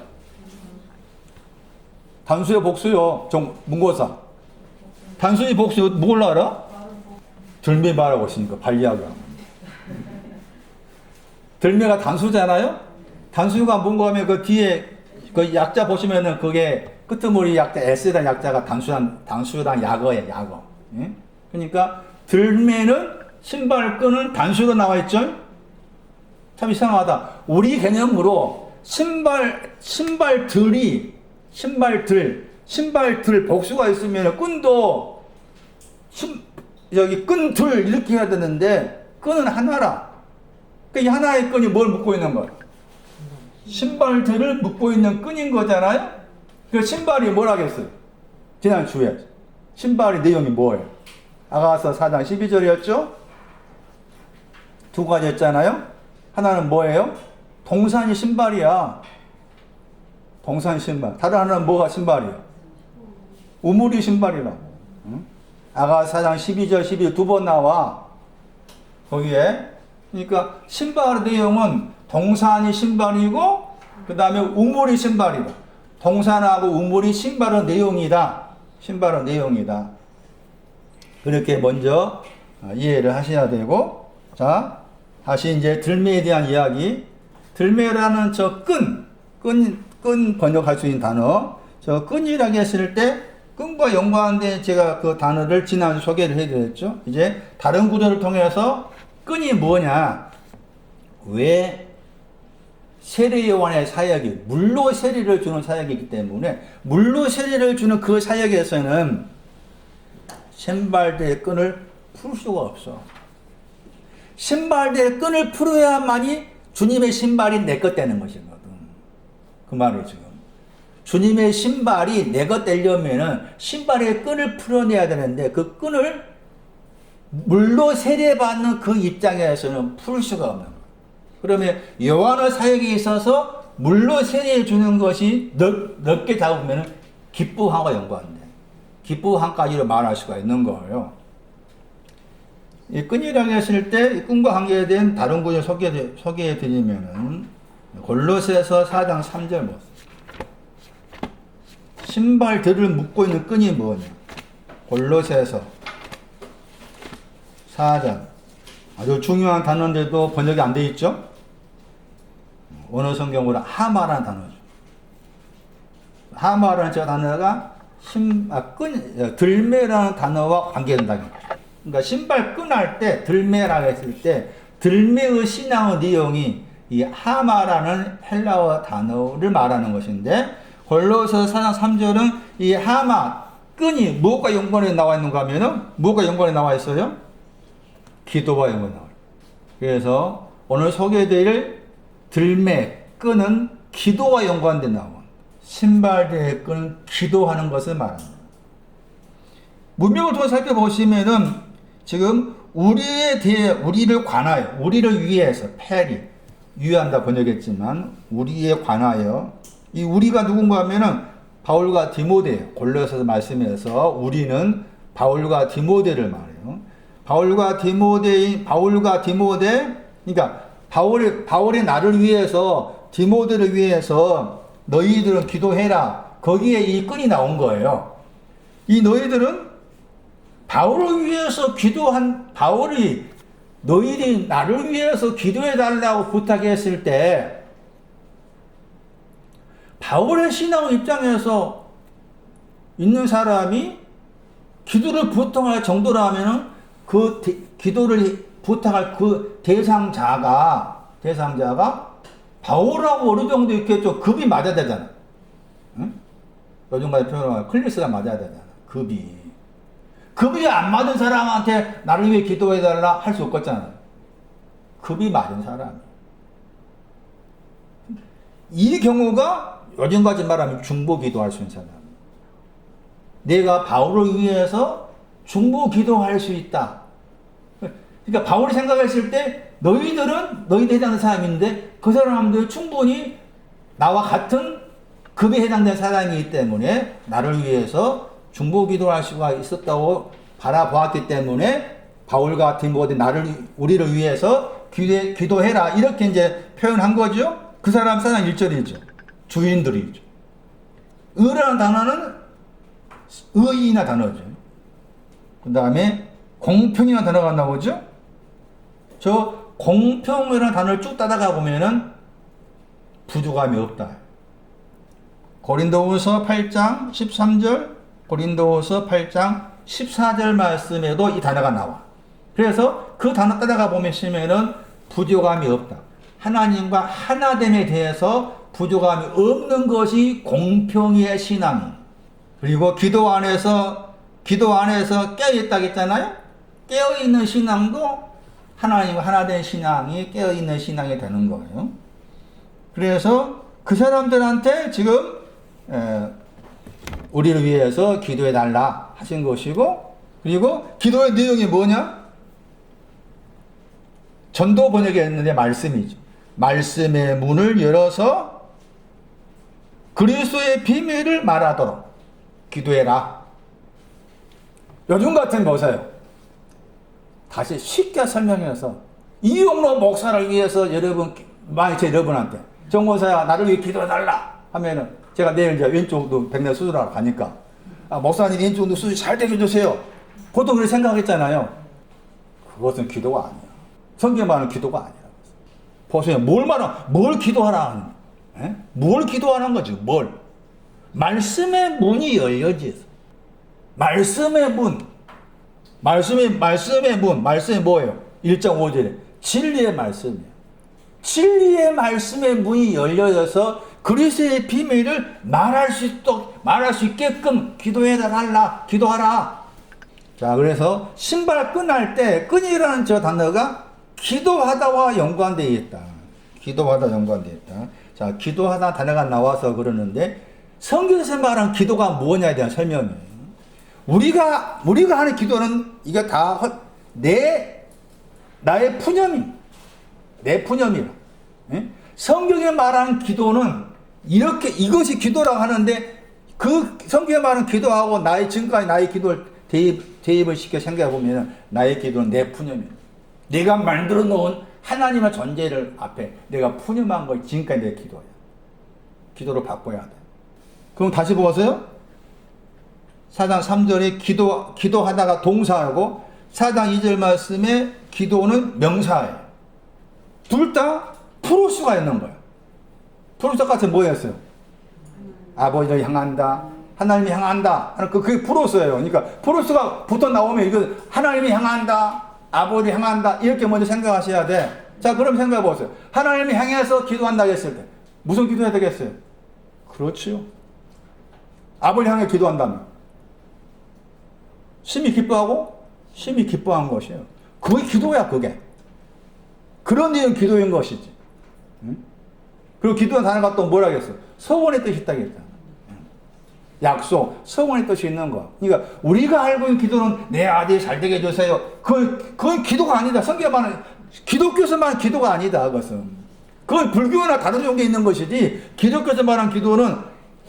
단수의 복수요, 문고사. 단수의 복수 뭘 알아? 들매 말하고 있으니까 관리하고. 들매가 단수잖아요? 단수가 뭔가 하면 그 뒤에 그 약자 보시면은 그게 끄트머리 약자 S란 약자가 단수랑 약어예요, 약어. 예? 그러니까 들매는 신발끈은 단수로 나와 있죠? 참 이상하다. 우리 개념으로 신발들 복수가 있으면 끈도 여기 끈들 이렇게 해야 되는데 끈은 하나라. 이 하나의 끈이 뭘 묶고 있는 거야? 신발들을 묶고 있는 끈인 거잖아요? 그 신발이 뭘 하겠어요? 지난주에 신발의 내용이 뭐예요? 아가서 4장 12절이었죠? 두 가지였잖아요? 하나는 뭐예요? 동산이 신발이야. 동산 신발. 다른 하나는 뭐가 신발이야? 우물이 신발이라. 응? 아가서 4장 12절 12절 두 번 나와. 거기에. 그러니까 신발의 내용은 동산이 신발이고 그 다음에 우물이 신발이다. 동산하고 우물이 신발의 내용이다. 신발의 내용이다. 그렇게 먼저 이해를 하셔야 되고, 자, 다시 이제 들매에 대한 이야기. 들매라는 저 끈 번역할 수 있는 단어. 저 끈이라고 했을 때 끈과 연관된 제가 그 단어를 지난주 소개를 해드렸죠. 이제 다른 구조를 통해서 끈이 뭐냐? 왜 세례요한의 사역이 물로 세례를 주는 사역이기 때문에 물로 세례를 주는 그 사역에서는 신발대의 끈을 풀 수가 없어. 신발대의 끈을 풀어야만이 주님의 신발이 내 것 되는 것이거든. 그 말이 지금. 주님의 신발이 내 것 되려면은 신발의 끈을 풀어내야 되는데 그 끈을 물로 세례받는 그 입장에서는 풀 수가 없는 거예요. 그러면 요한의 사역에 있어서 물로 세례해 주는 것이 넓게 잡으면 기쁘함과 연관돼. 기쁘함까지로 말할 수가 있는 거예요. 이 끈이라고 했을 때 이 끈과 관계된 다른 구절 소개해 드리면은 골로새서 4장 3절 보세요. 신발들을 묶고 있는 끈이 뭐냐? 골로새서 4장. 아주 중요한 단어인데도 번역이 안 돼 있죠? 원어 성경으로 하마라는 단어죠. 하마라는 저 단어가 들매라는 단어와 관계된다. 그러니까 신발 끈할 때 들매라고 했을 때 들매의 신앙의 내용이 이 하마라는 헬라어 단어를 말하는 것인데 골로새 4장 3절은 이 하마 끈이 무엇과 연관해 나와 있는가 하면은 무엇과 연관해 나와 있어요? 기도와 연관해 나와요. 그래서 오늘 소개해드릴 들매 끈은 기도와 연관된 나와. 신발대의 끈은 기도하는 것을 말합니다. 문맥을 통해 살펴보시면은 지금 우리에 대해 우리를 관하여 우리를 위해서 페리 위한다 번역했지만 우리에 관하여 이 우리가 누군가 하면은 바울과 디모데 골로새서 말씀에서 우리는 바울과 디모데를 말해요. 바울과 디모데 그러니까 바울이 나를 위해서 디모데를 위해서 너희들은 기도해라. 거기에 이 끈이 나온 거예요. 이 너희들은 바울을 위해서 바울이 너희들이 나를 위해서 기도해 달라고 부탁했을 때 바울의 신앙 입장에서 있는 사람이 기도를 부탁할 정도라면은 그 기도를 부탁할 그 대상자가 바울하고 어느 정도 있겠죠. 급이 맞아야 되잖아. 응? 요즘까지 표현하면 클래스가 맞아야 되잖아. 급이 안 맞은 사람한테 나를 위해 기도해달라 할 수 없겠잖아. 급이 맞은 사람. 이 경우가 요즘까지 말하면 중보 기도할 수 있는 사람. 내가 바울을 위해서 중보 기도할 수 있다. 그러니까 바울이 생각했을 때 너희들 해당하는 사람인데 그 사람들 충분히 나와 같은 급에 해당된 사람이기 때문에 나를 위해서 중보 기도할 수가 있었다고 바라보았기 때문에 바울과 디모데 우리를 위해서 기도해라 이렇게 이제 표현한 거죠. 그 사람 1절이죠. 주인들이죠. 의라는 단어는 의인의 단어죠. 그 다음에 공평이라는 단어가 나오죠? 저 공평이라는 단어를 쭉 따라가 보면은 부족함이 없다. 고린도후서 8장 13절, 고린도후서 8장 14절 말씀에도 이 단어가 나와. 그래서 그 단어 따라가 보시면은 부족함이 없다. 하나님과 하나됨에 대해서 부족함이 없는 것이 공평의 신앙이. 그리고 기도 안에서 깨어있다고 했잖아요. 깨어있는 신앙도 하나님과 하나된 신앙이 깨어있는 신앙이 되는 거예요. 그래서 그 사람들한테 지금 우리를 위해서 기도해 달라 하신 것이고, 그리고 기도의 내용이 뭐냐? 전도 번역에 있는데 말씀이죠. 말씀의 문을 열어서 그리스도의 비밀을 말하도록 기도해라. 요즘 같은 보세요. 다시 쉽게 설명해서 이용로 목사를 위해서 만약에 여러분한테 정목사야 나를 위해 기도해달라 하면은 제가 내일 이제 왼쪽도 백내 수술하러 가니까 목사님 왼쪽도 수술 잘 되게 해주세요. 보통 그렇게 생각했잖아요. 그것은 기도가 아니야. 성경에 말하는 기도가 아니야. 보세요. 뭘 기도하라. 뭘 기도하는 거지? 뭘? 말씀의 문이 열려지. 말씀의 문. 말씀이 뭐예요? 1.5절에 진리의 말씀이에요. 진리의 말씀의 문이 열려져서 그리스도의 비밀을 말할 수 있게끔 기도하라. 자, 그래서 신발 끈할 때 끈이라는 저 단어가 기도하다와 연관되어 있다. 자, 기도하다 단어가 나와서 그러는데 성경에서 말하는 기도가 뭐냐에 대한 설명이에요. 우리가 하는 기도는 이게 다 나의 푸념이. 내 푸념이라. 성경에 말하는 기도는 이것이 기도라고 하는데 그 성경에 말하는 기도하고 지금까지 나의 기도를 대입을 시켜 생각해 보면 나의 기도는 내 푸념이야. 내가 만들어 놓은 하나님의 존재를 앞에 내가 푸념한 걸 지금까지 내 기도야. 기도로 바꿔야 돼. 그럼 다시 보세요. 4장 3절에 기도하다가 동사하고 4장 2절 말씀에 기도는 명사예요. 둘 다 프로스가 있는 거예요. 프로스 같은 뭐였어요? 아버지를 향한다. 하나님이 향한다. 그게 프로스예요. 그러니까 프로스가 붙어 나오면 이거 하나님이 향한다. 아버지 향한다. 이렇게 먼저 생각하셔야 돼. 자, 그럼 생각해 보세요. 하나님이 향해서 기도한다고 했을 때 무슨 기도해야 되겠어요? 그렇지요. 아버지 향해 기도한다면 심히 기뻐한 것이에요. 그게 기도야, 그게. 그런 내용 기도인 것이지. 응? 그리고 기도한 단어가 또 뭐라 그랬어요? 소원의 뜻이 있다고 했잖아. 약속, 소원의 뜻이 있는 거. 그러니까 우리가 알고 있는 기도는 내 아들이 잘 되게 해주세요. 그건 기도가 아니다. 성경에 말하는 기독교에서 말하는 기도가 아니다. 그것은. 그건 불교나 다른 종교에 있는 것이지 기독교에서 말하는 기도는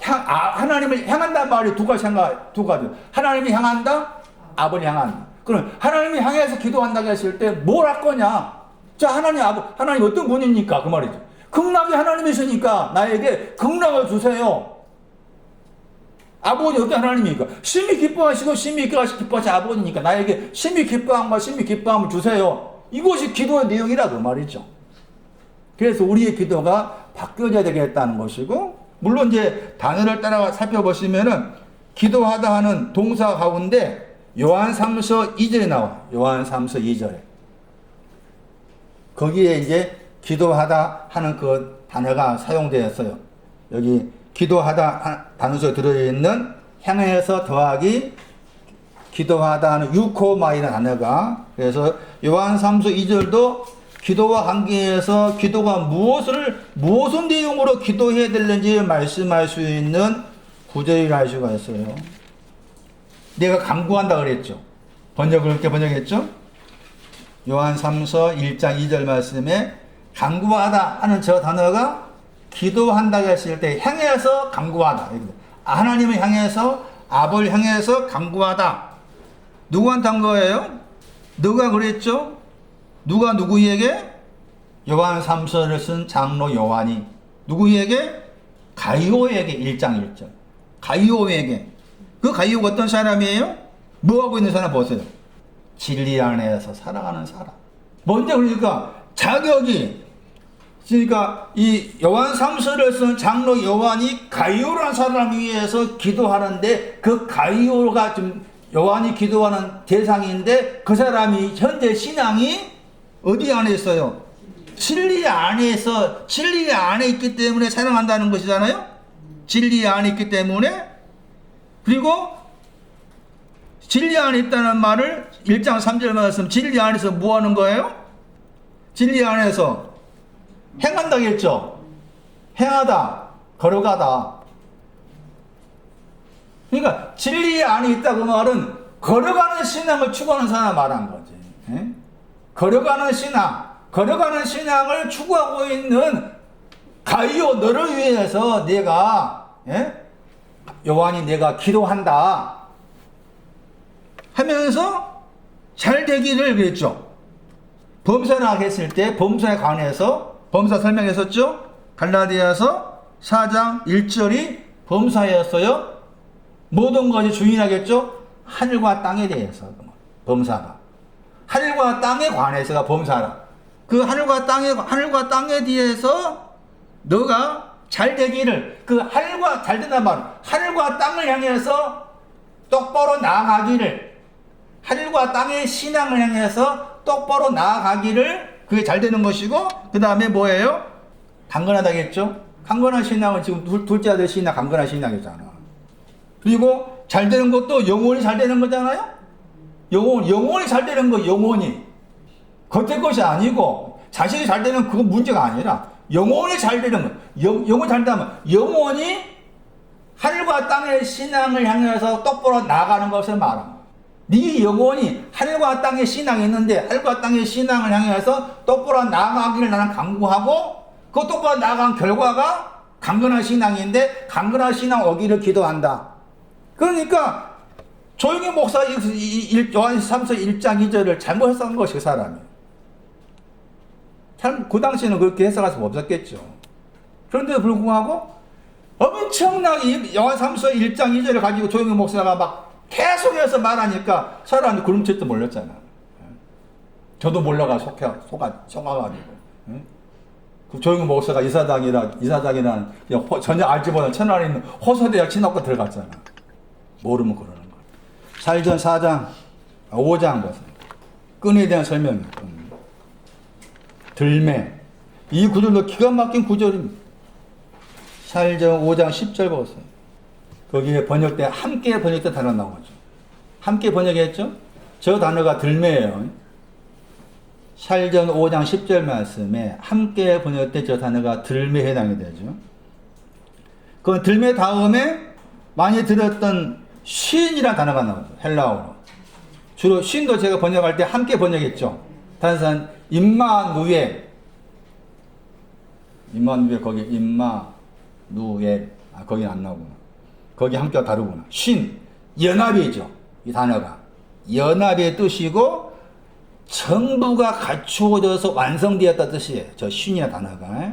하나님을 향한다는 말이 두 가지. 하나님이 향한다, 아버지 향한다. 그럼 하나님이 향해서 기도한다고 했을 때 뭘 할 거냐? 자, 하나님 어떤 분입니까? 그 말이죠. 극락의 하나님이시니까 나에게 극락을 주세요. 아버지 어떤 하나님입니까? 심히 기뻐하시고 심히 기뻐하신 아버지니까 나에게 심히 기뻐함과 심히 기뻐함을 주세요. 이것이 기도의 내용이라 그 말이죠. 그래서 우리의 기도가 바뀌어져야 되겠다는 것이고, 물론 이제 단어를 따라 살펴보시면은 기도하다 하는 동사 가운데 요한 3서 2절에 나와. 요한 3서 2절에. 거기에 이제 기도하다 하는 그 단어가 사용되었어요. 여기 기도하다 단어에 들어있는 향해서 더하기 기도하다 하는 유코마이라는 단어가, 그래서 요한 3서 2절도 기도와 관계해서 기도가 무슨 내용으로 기도해야 되는지 말씀할 수 있는 구절이라 할 수가 있어요. 내가 간구한다 그랬죠. 번역을 그렇게 번역했죠. 요한 3서 1장 2절 말씀에 간구하다 하는 저 단어가 기도한다고 했을 때 향해서 간구하다. 하나님을 향해서, 아버지를 향해서 간구하다. 누구한테 한 거예요? 누가 그랬죠? 누가 누구에게? 요한 3서를 쓴 장로 요한이 누구에게? 가이오에게. 1장 1절. 가이오에게. 그 가이오가 어떤 사람이에요? 뭐하고 있는 사람 보세요. 진리 안에서 살아가는 사람. 먼저 그러니까 자격이, 그러니까 이 요한 3서를 쓴 장로 요한이 가이오라는 사람을 위해서 기도하는데, 그 가이오가 좀 요한이 기도하는 대상인데, 그 사람이 현재 신앙이 어디 안에 있어요? 진리 안에서, 진리 안에 있기 때문에 사랑한다는 것이잖아요. 진리 안에 있기 때문에. 그리고 진리 안에 있다는 말을 1장 3절 말씀, 진리 안에서 뭐 하는 거예요? 진리 안에서 행한다겠죠. 행하다, 걸어가다. 그러니까 진리 안에 있다 그 말은 걸어가는 신앙을 추구하는 사람 말한 거지. 예? 걸어가는 신앙, 걸어가는 신앙을 추구하고 있는 가이오 너를 위해서 내가, 예? 요한이 내가 기도한다 하면서 잘 되기를 그랬죠. 범사라 했을 때 범사에 관해서 범사 설명했었죠. 갈라디아서 4장 1절이 범사였어요. 모든 것이 주인하겠죠. 하늘과 땅에 대해서 범사가, 하늘과 땅에 관해서가 범사라. 그 하늘과 땅에 대해서 너가 잘 되기를, 그 하늘과 잘 된단 말, 하늘과 땅을 향해서 똑바로 나아가기를, 하늘과 땅의 신앙을 향해서 똑바로 나아가기를, 그게 잘 되는 것이고, 그 다음에 뭐예요? 강건하다겠죠? 강건한 신앙은 지금 둘째 아들 신앙, 강건한 신앙이잖아. 그리고 잘 되는 것도 영혼이 잘 되는 거잖아요? 영혼이 잘 되는 거, 영혼이. 겉의 것이 아니고, 자식이 잘 되는 그거 문제가 아니라, 영혼이 잘 되는 거. 영혼이 잘 되면, 영혼이 하늘과 땅의 신앙을 향해서 똑바로 나아가는 것을 말합니다. 네 영혼이 하늘과 땅의 신앙이 있는데, 하늘과 땅의 신앙을 향해서 똑바로 나아가기를 나는 강구하고, 그 똑바로 나아간 결과가 강건한 신앙인데, 강건한 신앙 오기를 기도한다. 그러니까 조용히 목사 요한 3서 1장 2절을 잘못 해석한 것이 그 사람이. 참 그 당시에는 그렇게 해석할 수 없었겠죠. 그런데도 불구하고 엄청나게 요한 3서 1장 2절을 가지고 조용히 목사가 막 계속해서 말하니까 사람들이 굶칠도 몰랐잖아. 저도 몰라가 속아가지고. 그 조용히 목사가 이사장이란 전혀 알지 못한 천안에 있는 호서대학 신학과 들어갔잖아. 모르면 그러는 거야. 살전 5장 보세요. 끈에 대한 설명이에요. 들매. 이 구절도 기가 막힌 구절입니다. 살전 5장 10절 보세요. 거기에 번역된, 함께 번역된 단어 나오죠. 함께 번역했죠? 저 단어가 들매예요. 살전 5장 10절 말씀에 함께 번역된 저 단어가 들매에 해당이 되죠. 그 들매 다음에 많이 들었던 쉰이라는 단어가 나오죠. 헬라어로. 주로 쉰도 제가 번역할 때 함께 번역했죠. 단선 임마누엘. 거기 임마누엘. 거기 안 나오구나. 거기 함께가 다르구나. 쉰, 연합이죠. 이 단어가. 연합의 뜻이고 전부가 갖추어져서 완성되었다 뜻이에요. 저 쉰이라는 단어가.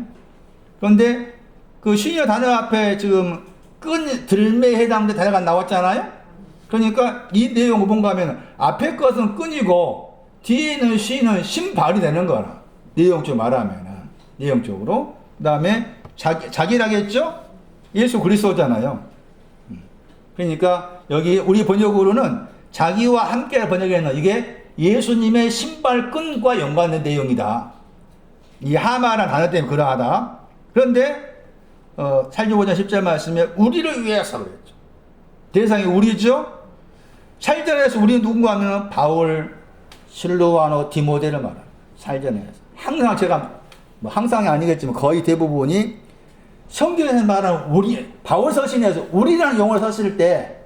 그런데 그 쉰이라는 단어 앞에 지금 들매에 해당된 단어가 나왔잖아요. 그러니까 이 내용을 뭔가 하면 앞에 것은 끈이고 뒤에 있는 쉬는 신발이 되는 거라. 내용적으로 말하면은. 내용적으로. 그 다음에 자기라겠죠? 예수 그리스도잖아요. 그러니까 여기 우리 번역으로는 자기와 함께 번역에는 이게 예수님의 신발끈과 연관된 내용이다. 이 하마라는 단어 때문에 그러하다. 그런데 살전 5장 10절 말씀에 우리를 위해서 그랬죠. 대상이 우리죠. 살전에서 우리는 누군가 하면 바울, 실로아노, 디모데를 말합니다. 살전에서. 항상 제가 항상이 아니겠지만 거의 대부분이 성경에서 말하는 우리, 바울 서신에서 우리라는 용어를 썼을 때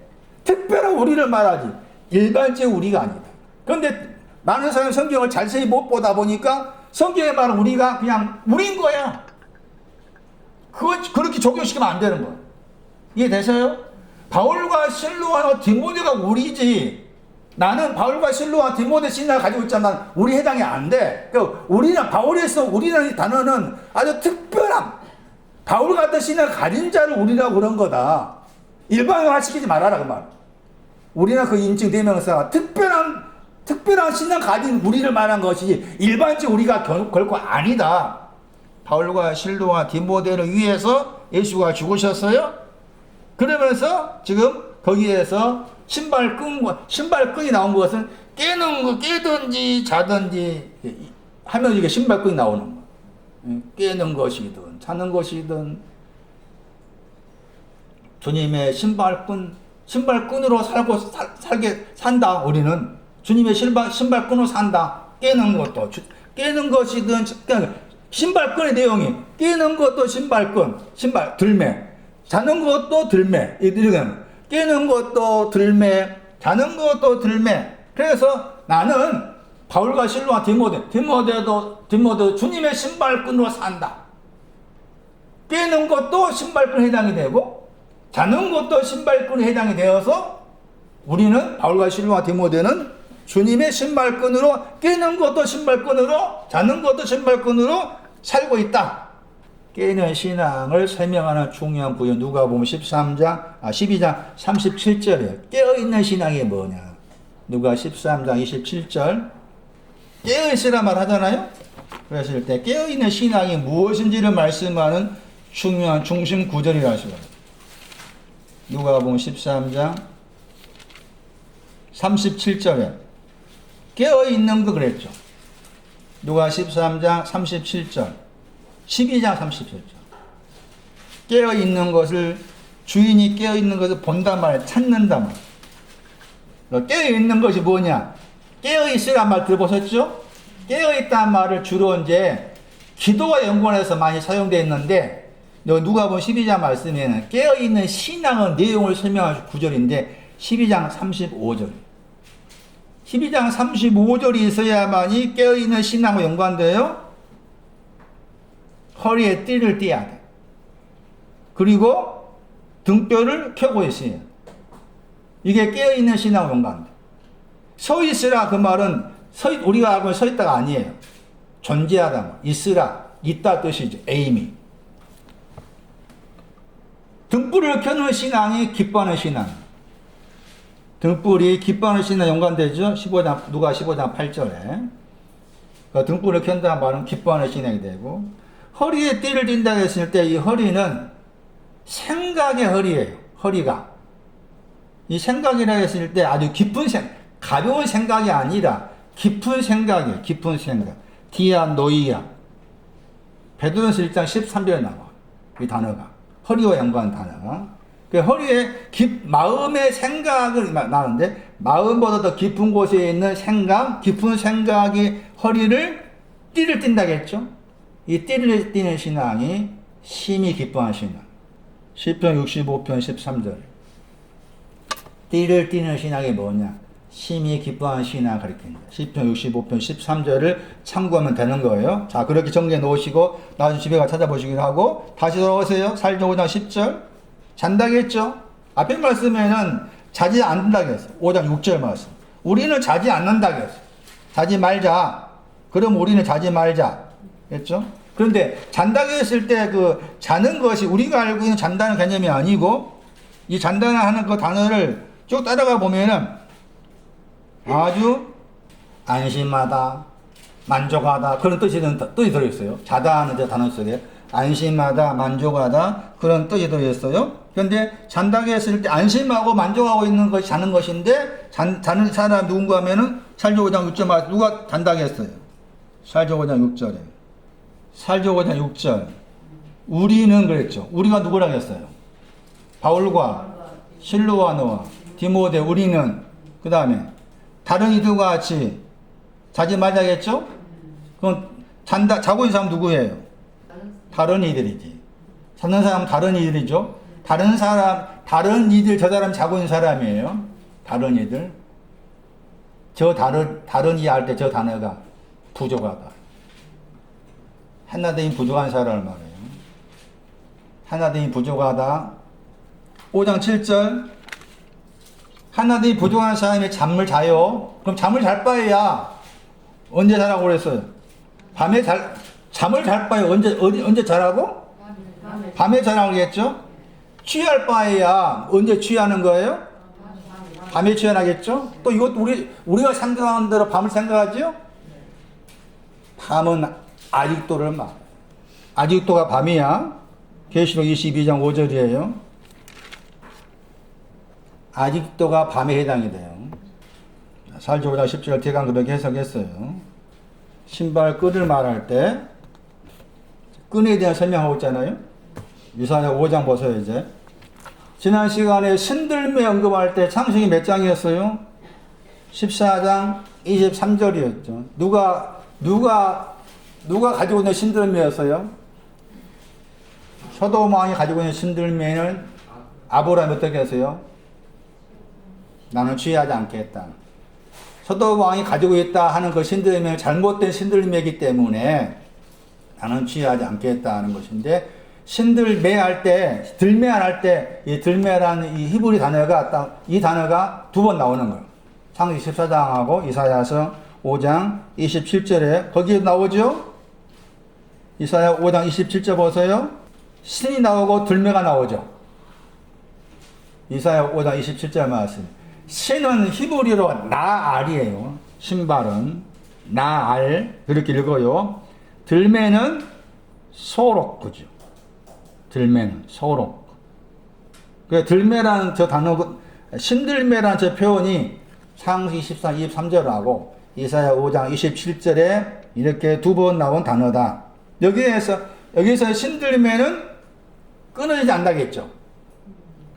특별한 우리를 말하지 일반적 우리가 아니다. 그런데 많은 사람이 성경을 자세히 못 보다 보니까 성경에 말하는 우리가 그냥 우리인 거야. 그렇게 적용시키면 안 되는 거야. 이해되세요? 바울과 실로와 디모데가 우리지. 나는 바울과 실로와 디모데 신앙을 가지고 있지만 우리 해당이 안 돼. 그러니까 우리는 바울에서 우리라는 단어는 아주 특별한 바울 같은 신앙을 가진 자를 우리라고 그런 거다. 일반화시키지 말아라 그 말. 우리는 그 인칭 대명사가 특별한 특별한 신앙 가진 우리를 말한 것이지 일반적 우리가 결코 아니다. 바울과 실로와 디모데를 위해서 예수가 죽으셨어요. 그러면서 지금 거기에서 신발끈이 나온 것은 깨든지 자든지 하면 이게 신발끈이 나오는 거예요. 깨는 것이든 자는 것이든 주님의 신발끈으로 살게 산다. 우리는 주님의 신발끈으로 산다. 깨는 것이든 신발끈의 내용이 깨는 것도 신발끈, 들매, 자는 것도 들매, 깨는 것도 들매, 자는 것도 들매. 그래서 나는 바울과 실로와 디모데도 주님의 신발끈으로 산다. 깨는 것도 신발끈에 해당이 되고 자는 것도 신발끈에 해당이 되어서 우리는 바울과 실로와 디모데는 주님의 신발끈으로 깨는 것도 신발끈으로 자는 것도 신발끈으로 살고 있다. 깨는 신앙을 설명하는 중요한 부분 누가복음 12장 37절이에요. 깨어있는 신앙이 뭐냐? 누가 13장 27절 깨어있으라 말하잖아요. 그랬을 때 깨어있는 신앙이 무엇인지를 말씀하는 중요한 중심 구절이라 하시거든요. 누가복음 13장 37절에 깨어있는 거 그랬죠. 누가 13장 37절 12장 37절 깨어있는 것을 주인이 깨어있는 것을 본단 말이야. 찾는단 말이야. 깨어있는 것이 뭐냐? 깨어있으란 말 들어보셨죠? 깨어있다는 말을 주로 이제 기도와 연관해서 많이 사용되어 있는데 누가복음 12장 말씀에는 깨어있는 신앙의 내용을 설명하는 구절인데 12장 35절 12장 35절이 있어야만이 깨어있는 신앙과 연관돼요. 허리에 띠를 띠어야 돼. 그리고 등뼈를 켜고 있어요. 이게 깨어있는 신앙과 연관돼. 서 있으라 그 말은 우리가 알고 서 있다가 아니에요. 존재하다, 있으라, 있다 뜻이죠. 에이미. 등불을 켜는 신앙이 기뻐하는 신앙. 등불이 기뻐하는 신앙에 연관되죠. 누가 15장 8절에 그 등불을 켠다는 말은 기뻐하는 신앙이 되고 허리에 띠를 띈다 했을 때 이 허리는 생각의 허리예요. 허리가 이 생각이라 했을 때 아주 가벼운 생각이 아니라 깊은 생각이에요. 깊은 생각. 디아노이아 베드로전서 1장 13절에 나와 이 단어가 허리와 연관한 단어가 그 허리에 마음의 생각을 나는데 마음보다 더 깊은 곳에 있는 생각, 깊은 생각이 허리를 띠를 띈다겠죠. 이 띠를 띠는 신앙이 심히 기뻐하는 신앙. 시편 65편 13절 띠를 띠는 신앙이 뭐냐? 심히 기뻐하는 신앙을 가리킨다. 시편 65편 13절을 참고하면 되는 거예요. 자, 그렇게 정리해 놓으시고 나중에 집에 가 찾아보시기로 하고 다시 돌아오세요. 살죠 5장 10절 잔다겠죠? 앞에 말씀에는 자지 않는다고 했어요. 5장 6절 말씀. 우리는 자지 않는다고 했어요. 자지 말자. 그럼 우리는 자지 말자. 했죠? 그런데 잔다고 했을 때 그 자는 것이 우리가 알고 있는 잔다는 개념이 아니고 이 잔다는 하는 그 단어를 쭉 따라가 보면은 아주 안심하다, 만족하다 그런 뜻이 들어있어요. 자다 하는 저 단어 속에 안심하다, 만족하다 그런 뜻이 들어있어요. 그런데 잔다고 했을 때 안심하고 만족하고 있는 것이 자는 것인데 자는 사람 누군가 하면은 살조 5장 6절 누가 잔다고 했어요. 살조 5장 6절에 살조 5장 6절 우리는 그랬죠. 우리가 누구라고 했어요? 바울과 실로아노와 디모데 우리는 그 다음에 다른 이들과 같이 자지 말자겠죠? 그럼 자고 있는 사람 누구예요? 다른 이들이지. 자는 사람은 다른 이들이죠. 다른 이들, 저 사람 자고 있는 사람이에요. 다른 이들. 다른 이 할 때 저 단어가 부족하다. 하나됨이 부족한 사람을 말해요. 하나됨이 부족하다. 5장 7절. 하나됨이 부족한 사람이 잠을 자요. 그럼 잠을 잘 바에야 언제 자라고 그랬어요? 잠을 잘 바에 언제 자라고? 밤에 자라고 그랬죠? 취할 바에야 언제 취하는 거예요? 밤에 취해나겠죠? 또 이것도 우리가 생각하는 대로 밤을 생각하죠? 밤은 아직도를 말. 아직도가 밤이야. 계시록 22장 5절이에요. 아직도가 밤에 해당이 돼요. 살조 5장 10절 대강 그렇게 해석했어요. 신발 끈을 말할 때 끈에 대한 설명하고 있잖아요. 이사야 5장 보세요. 이제 지난 시간에 신들매 언급할 때 창세기 몇 장이었어요? 14장 23절이었죠. 누가 가지고 있는 신들매였어요? 소돔 왕이 가지고 있는 신들매는 아브라함이 어떻게 했어요? 나는 취하지 않겠다. 소돔 왕이 가지고 있다 하는 그 신들매는 잘못된 신들매이기 때문에 나는 취하지 않겠다 하는 것인데, 신들매할 때, 들매할 때, 이 들매라는 이 히브리 단어가 이 단어가 두 번 나오는 거예요. 창세기 14장하고 이사야서 5장 27절에 거기에 나오죠? 이사야 5장 27절 보세요. 신이 나오고 들매가 나오죠. 이사야 5장 27절 말씀. 신은 히브리로 나알이에요. 신발은 나알 그렇게 읽어요. 들매는 소록. 들매는 소록. 그 들매라는 저 단어, 신들매라는 저 표현이 창세기 14장 23절하고 이사야 5장 27절에 이렇게 두 번 나온 단어다. 여기서 신들매는 끊어지지 않다겠죠.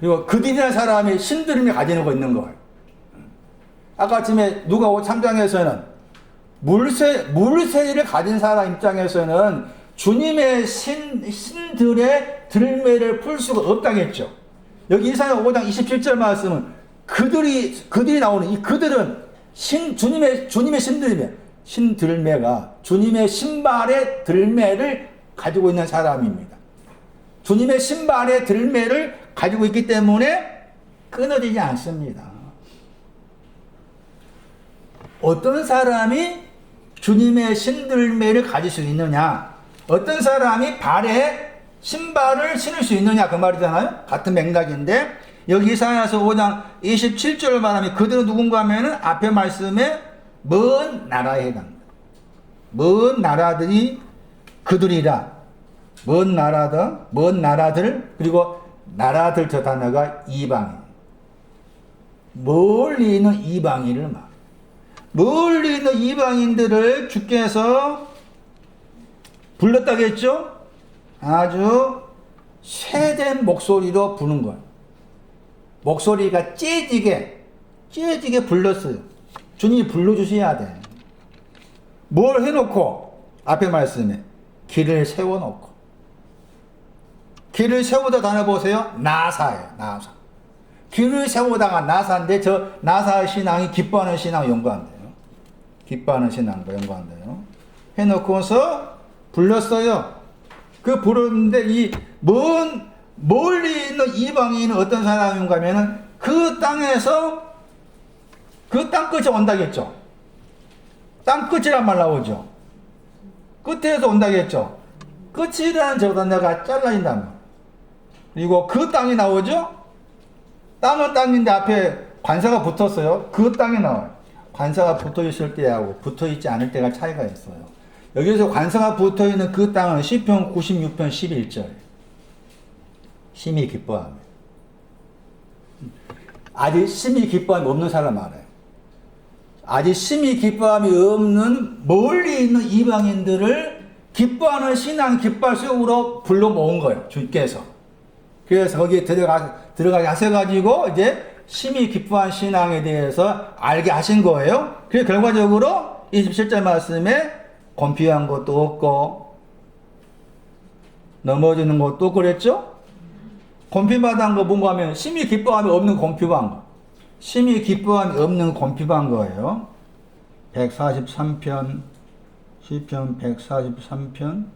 그리고 그들이라는 사람이 신들매 가지는 거 있는 거예요. 아까 아침에 누가 3장에서는 물새를 가진 사람 입장에서는 주님의 신들의 들매를 풀 수가 없다겠죠. 여기 이사야 5장 27절 말씀은 그들이 나오는 이 그들은 주님의 신들매가 주님의 신발의 들매를 가지고 있는 사람입니다. 주님의 신발의 들매를 가지고 있기 때문에 끊어지지 않습니다. 어떤 사람이 주님의 신들매를 가질 수 있느냐? 어떤 사람이 발에 신발을 신을 수 있느냐? 그 말이잖아요. 같은 맥락인데 여기 이사야서 5장 27절을 말하면 그들은 누군가 하면은 앞에 말씀에 먼 나라에 해당합니다. 먼 나라들이 그들이라. 먼 나라들, 그리고 나라들 저 단어가 이방인. 멀리 있는 이방인을 말. 멀리 있는 이방인들을 주께서 불렀다겠죠? 아주 쇠된 목소리로 부는 거예요. 목소리가 째지게 불렀어요. 주님이 불러주셔야 돼. 뭘 해놓고? 앞에 말씀에 길을 세워놓고. 길을 세우다 단어 보세요. 나사예요. 나사. 길을 세우다가 나사인데 저 나사의 신앙이 기뻐하는 신앙 연구한대요. 기뻐하는 신앙과 연구한대요. 해놓고서 불렀어요. 그 부르는데 이 멀리 있는 이방인은 어떤 사람인가 하면은 그 땅에서 그 땅 끝에 온다겠죠. 땅 끝이란 말 나오죠. 끝에서 온다겠죠. 끝이라는 저 단어가 잘라진단 말. 그리고 그 땅이 나오죠. 땅은 땅인데 앞에 관사가 붙었어요. 그 땅이 나와요. 관사가 붙어 있을 때하고 붙어 있지 않을 때가 차이가 있어요. 여기서 관사가 붙어 있는 그 땅은 시편 96편 11절. 심히 기뻐하며. 아직 심히 기뻐함이 없는 사람 말해요. 아직 심히 기뻐함이 없는 멀리 있는 이방인들을 기뻐하는 신앙 기뻐할 속으로 불러 모은 거예요. 주께서. 그래서 거기에 들어가게 하셔가지고 이제 심히 기뻐한 신앙에 대해서 알게 하신 거예요. 그래서 결과적으로 27절 말씀에 곤피한 것도 없고 넘어지는 것도 없고 그랬죠? 곤피받은 거 뭔가 하면 심히 기뻐함이 없는 곤피한 거. 심히 기뻐함이 없는 곤피한 거예요. 143편 시편 143편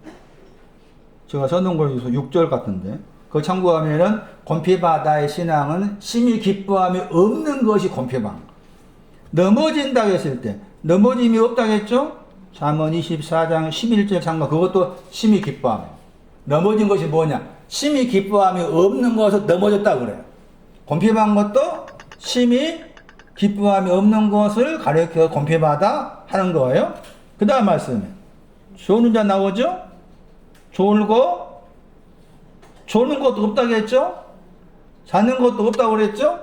제가 써놓은 거에서 6절 같은데 그거 참고하면은 곤피바다의 신앙은 심히 기뻐함이 없는 것이 곤피방. 넘어진다고 했을 때 넘어짐이 없다고 했죠? 잠언 24장 11절 참고 그것도 심히 기뻐함. 넘어진 것이 뭐냐? 심히 기뻐함이 없는 것을 넘어졌다고 그래요. 곤피방 것도 심히 기뻐함이 없는 것을 가리켜 권폐마다 하는 거예요. 그 다음 말씀에 조는 자 나오죠? 졸고 조는 것도 없다고 했죠? 자는 것도 없다고 그랬죠?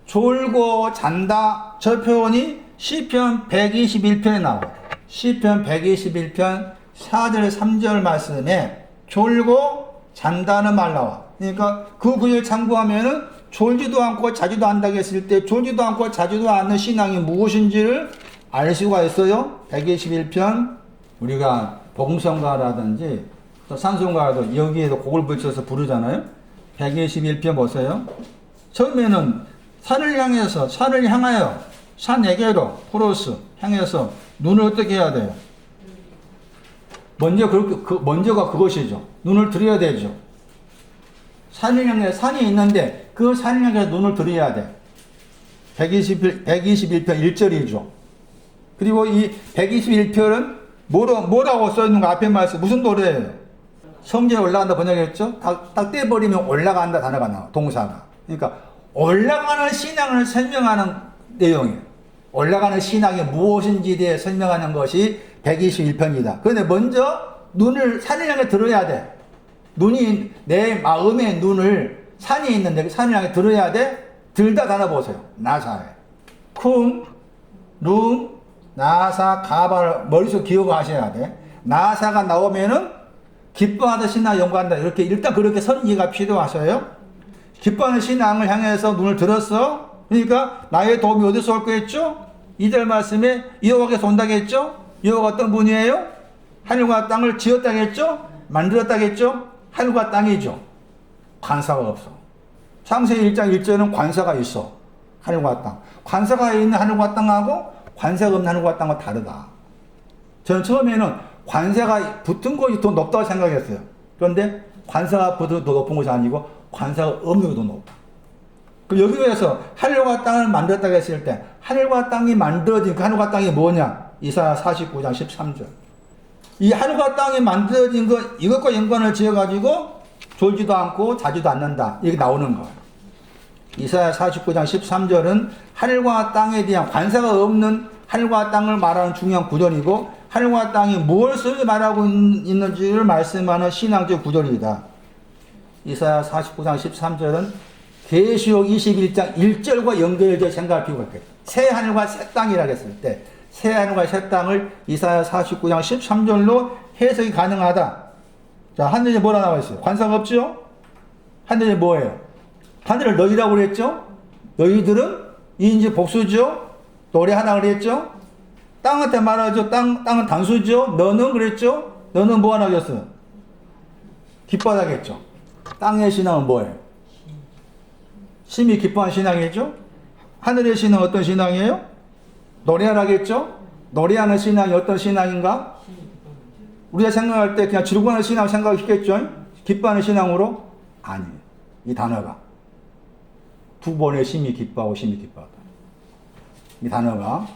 졸고 잔다. 저 표현이 시편 121편에 나와요. 시편 121편 4절 3절 말씀에 졸고 잔다는 말 나와. 그러니까 그 구절 참고하면은 졸지도 않고 자지도 않다고 했을 때 졸지도 않고 자지도 않는 신앙이 무엇인지를 알 수가 있어요. 121편 우리가 복음성가라든지 또 산송가도 여기에도 곡을 붙여서 부르잖아요. 121편 보세요. 처음에는 산을 향하여 산에게로 크로스 향해서 눈을 어떻게 해야 돼요? 먼저가 그것이죠. 눈을 들여야 되죠. 산을 향해 산이 있는데 그 산을 향해 눈을 들여야 돼. 121편 1절이죠. 그리고 이 121편은 뭐라고 써있는가 앞에 말씀 무슨 노래예요? 성전에 올라간다 번역했죠? 딱 떼버리면 올라간다 단어가 나와. 동사가. 그러니까 올라가는 신앙을 설명하는 내용이에요. 올라가는 신앙이 무엇인지에 대해 설명하는 것이 121편이다. 그런데 먼저 눈을 산을 향해 들어야 돼. 눈이 내 마음의 눈을 산이 있는데 그 산을 향해 들어야 돼. 들다 단어 보세요. 나사에. 쿵, 룸, 나사, 가발 머릿속 기억하셔야 돼. 나사가 나오면은 기뻐하다 신앙 연구한다. 이렇게 일단 그렇게 선지가 필요하셔요. 기뻐하는 신앙을 향해서 눈을 들었어. 그러니까 나의 도움이 어디서 올 거겠죠? 2절 말씀에 여호와께서 온다고 했죠? 여호와가 어떤 분이에요? 하늘과 땅을 지었다고 했죠? 만들었다고 했죠? 하늘과 땅이죠. 관사가 없어. 창세기 1장 1절은 관사가 있어. 하늘과 땅. 관사가 있는 하늘과 땅하고 관사가 없는 하늘과 땅은 다르다. 저는 처음에는 관사가 붙은 것이 더 높다고 생각했어요. 그런데 관사가 붙은 더 높은 것이 아니고 관사가 없는 것이 더 높다. 여기에서 하늘과 땅을 만들었다고 했을 때 하늘과 땅이 만들어진 그 하늘과 땅이 뭐냐? 이사야 49장 13절. 이 하늘과 땅이 만들어진 것 이것과 연관을 지어가지고 졸지도 않고 자지도 않는다. 이렇게 나오는 거예요. 이사야 49장 13절은 하늘과 땅에 대한 관사가 없는 하늘과 땅을 말하는 중요한 구절이고 하늘과 땅이 무엇을 말하고 있는지를 말씀하는 신앙적 구절이다. 이사야 49장 13절은 계시록 21장 1절과 연결되어 생각할 필요가 있겠다. 새 하늘과 새 땅이라고 했을 때 새 하늘과 새 땅을 이사야 49장 13절로 해석이 가능하다. 자, 하늘에 뭐라 나와 있어요? 관사가 없죠? 하늘에 뭐예요? 하늘을 너희라고 그랬죠? 너희들은 이인지 복수죠? 노래하나 그랬죠? 땅한테 말하죠? 땅은 단수죠? 너는 그랬죠? 너는 뭐 하나 하겠어요? 기뻐하겠죠? 땅의 신앙은 뭐예요? 심히 기뻐한 신앙이죠? 하늘의 신앙은 어떤 신앙이에요? 노래하라겠죠? 노래하는 신앙이 어떤 신앙인가? 우리가 생각할 때 그냥 즐거워하는 신앙 생각했겠죠? 기뻐하는 신앙으로? 아니에요. 이 단어가. 두 번에 심히 기뻐하고 심히 기뻐하다. 이 단어가.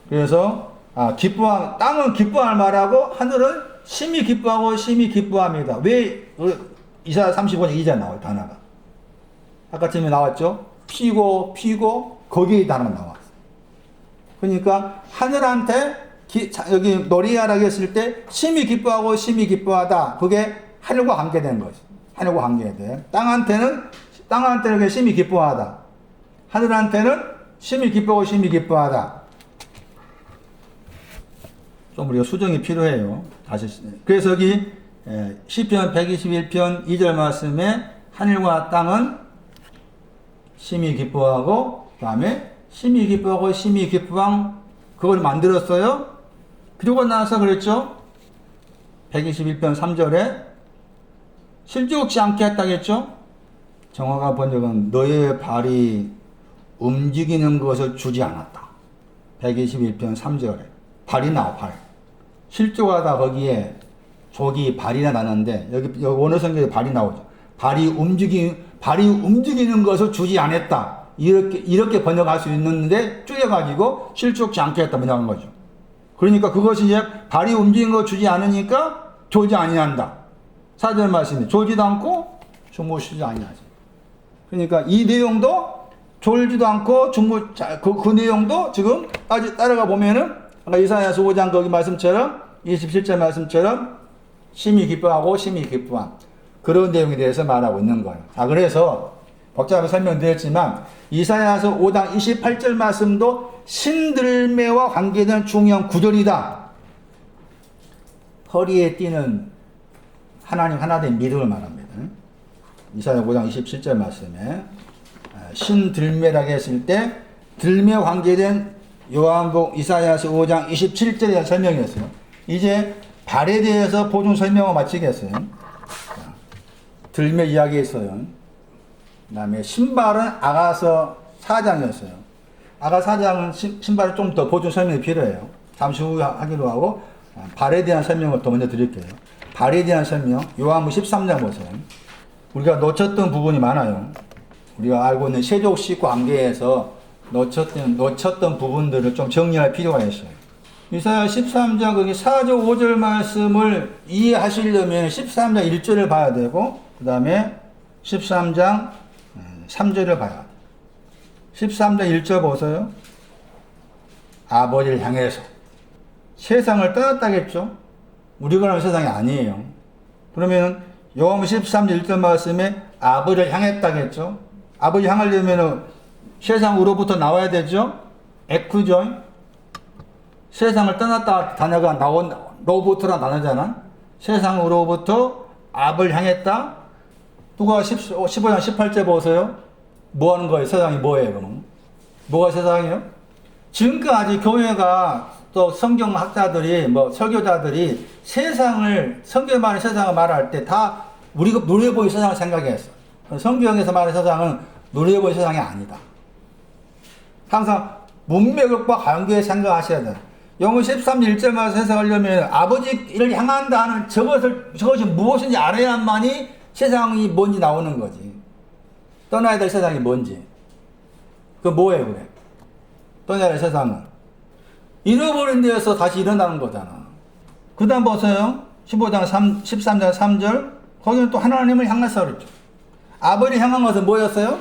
그래서, 땅은 기뻐할 말하고 하늘은 심히 기뻐하고 심히 기뻐합니다. 왜 이사야 35장 2절 나와요, 단어가. 아까 전에 나왔죠? 피고, 거기에 단어가 나왔어요. 그러니까 하늘한테 여기 노래하라고 했을 때 심히 기뻐하고 심히 기뻐하다. 그게 하늘과 관계된 거죠. 하늘과 관계돼. 땅한테는 심히 기뻐하다. 하늘한테는 심히 기뻐하고 심히 기뻐하다. 좀 우리가 수정이 필요해요. 다시. 그래서 여기 시편 121편 2절 말씀에 하늘과 땅은 심히 기뻐하고 그다음에 심히 기뻐하고 심히 기뻐한 그걸 만들었어요. 그리고 나서 그랬죠. 121편 3절에 실족지 않게 했다겠죠. 정확한 번역은 너의 발이 움직이는 것을 주지 않았다. 121편 3절에 발이 나와 발. 실족하다 거기에 족이 발이나 나는데 여기 원어 성경에 발이 나오죠. 발이 움직이는 것을 주지 않았다. 이렇게 번역할 수 있는데 줄여가지고 실족지 않게 했다 번역한 거죠. 그러니까 그것이 이제 발이 움직이는 거 주지 않으니까 졸지 아니한다. 4절 말씀에 졸지도 않고 주무시지 아니하지. 그러니까 이 내용도 졸지도 않고 그 내용도 지금 아직 따라가 보면은 이사야서 5장 거기 말씀처럼 27절 말씀처럼 심히 기뻐하고 심히 기뻐함 그런 내용에 대해서 말하고 있는 거예요. 그래서 복잡하게 설명드렸지만 이사야서 5장 28절 말씀도 신들매와 관계된 중요한 구절이다. 허리에 띠는 하나님 하나된 믿음을 말합니다. 이사야 5장 27절 말씀에 신들매라고 했을 때 들매와 관계된 요한복 이사야서 5장 27절에 설명했어요. 이제 발에 대해서 보충 설명을 마치겠어요. 들매 이야기했어요. 그 다음에 신발은 아가서 4장이었어요. 아가서 4장은 신발을 좀 더 보충 설명이 필요해요. 잠시 후에 하기로 하고 발에 대한 설명을 더 먼저 드릴게요. 발에 대한 설명 요한복 13장 보세요. 우리가 놓쳤던 부분이 많아요. 우리가 알고 있는 세족식 관계에서 놓쳤던 부분들을 좀 정리할 필요가 있어요. 이사야 13장 거기 4절 5절 말씀을 이해하시려면 13장 1절을 봐야 되고 그 다음에 13장 3절을 봐야 돼요. 13장 1절 보세요. 아버지를 향해서 세상을 떠났다겠죠. 우리가 아는 세상이 아니에요. 그러면 요한복음 13장 1절 말씀에 아버지를 향했다겠죠. 아버지 향하려면 세상으로부터 나와야 되죠. 에크죠. 세상을 떠났다 단어가 나온 로부터라 단어잖아. 세상으로부터 아버지를 향했다. 누가 15장 18절 보세요. 뭐 하는 거예요? 세상이 뭐예요? 그럼? 뭐가 세상이에요? 지금까지 교회가 또 성경학자들이 설교자들이 세상을 성경에 말하는 세상을 말할 때 다 우리가 눈에 보이는 세상을 생각했어. 성경에서 말하는 세상은 눈에 보이는 세상이 아니다. 항상 문맥과 관계에 생각하셔야 돼요. 영어 13절 1절만 해석하려면 아버지를 향한다 하는 저것이 무엇인지 알아야만이 세상이 뭔지 나오는 거지. 떠나야 될 세상이 뭔지. 그거 뭐예요, 그래? 떠나야 될 세상은. 잃어버린 데에서 다시 일어나는 거잖아. 그 다음 보세요. 13장 3절. 거기는 또 하나님을 향해서 그랬죠. 아버지를 향한 것은 뭐였어요?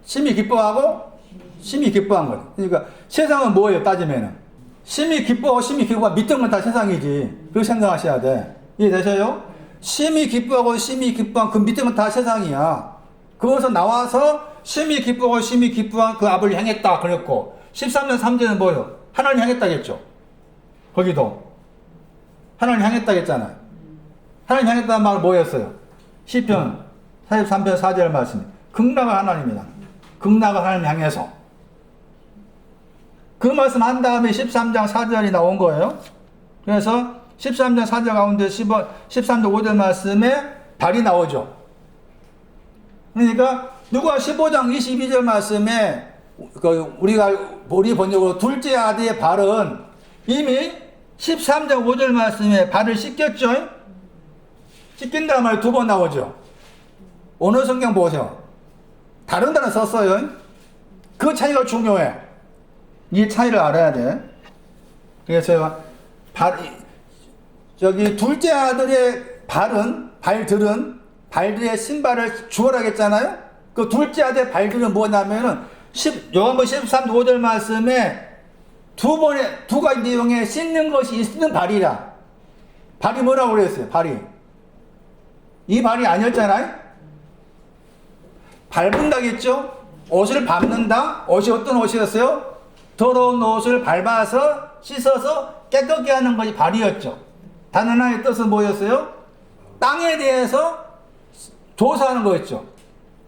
심히 기뻐하고 심히 기뻐한 거예요. 그러니까 세상은 뭐예요, 따지면은? 심히 기뻐하고 심히 기뻐하고 밑에 건 다 세상이지. 그렇게 생각하셔야 돼. 이해되셔요? 심히 기뻐하고 심히 기뻐한 그 밑에 건 다 세상이야. 그것서 나와서 심히 기뻐하고 심히 기뻐한 그 아버지를 향했다 그랬고 13년 3절은 뭐예요? 하나님 향했다겠죠. 거기도 하나님 향했다겠잖아요. 하나님 향했다는 말은 뭐였어요? 시편 43편 4절 말씀. 극락은 하나님이다. 극락은 하나님 향해서. 그 말씀 한 다음에 13장 4절이 나온 거예요. 그래서 13장 4절 가운데 13장 5절 말씀에 발이 나오죠. 그러니까 누가 15장 22절 말씀에 우리 번역으로 둘째 아들의 발은 이미 13장 5절 말씀에 발을 씻겼죠. 씻긴다는 말이 두 번 나오죠. 어느 성경 보세요. 다른 단어 썼어요. 그 차이가 중요해. 이 차이를 알아야 돼. 그래서 저기 둘째 아들의 발들의 신발을 주워라겠잖아요. 그 둘째 아들의 발들은 뭐냐면은 요한복음 13장 5절 말씀에 두 가지 내용에 씻는 것이 있는 발이라. 발이 뭐라고 그랬어요? 발이. 이 발이 아니었잖아요. 밟는다겠죠? 옷을 밟는다? 옷이 어떤 옷이었어요? 더러운 옷을 밟아서 씻어서 깨끗게 하는 것이 발이었죠. 다른 하나의 뜻은 뭐였어요? 땅에 대해서 조사하는 거였죠.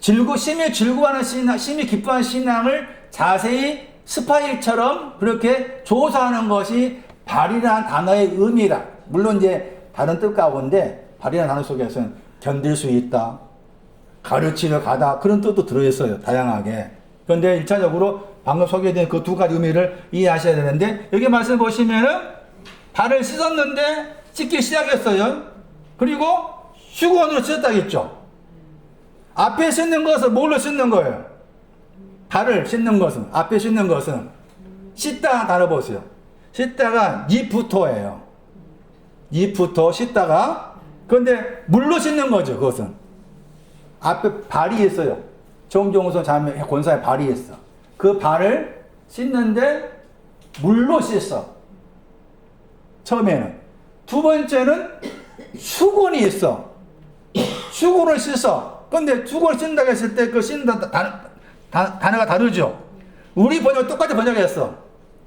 심히 즐거워하는 신앙, 심히 기뻐하는 신앙을 자세히 스파이처럼 그렇게 조사하는 것이 발이라는 단어의 의미라. 물론 이제 다른 뜻 가운데 발이라는 단어 속에서는 견딜 수 있다, 가르치러 가다 그런 뜻도 들어있어요. 다양하게. 그런데 1차적으로 방금 소개된 그 두 가지 의미를 이해하셔야 되는데 여기 말씀 보시면은 발을 씻었는데 씻기 시작했어요. 그리고 수건으로 씻었다겠죠. 앞에 씻는 것은 뭘로 씻는 거예요? 발을 씻는 것은, 앞에 씻는 것은 씻다 단어 보세요. 씻다가 니푸토예요. 니푸토 씻다가. 그런데 물로 씻는 거죠. 그것은 앞에 발이 있어요. 정종선 자매 권사에 발이 있어. 그 발을 씻는데 물로 씻어. 처음에는. 두 번째는 수건이 있어. 수건을 씻어. 근데 수건을 씻는다고 했을 때 그 씻는 단어가 다르죠. 우리 번역 똑같이 번역했어.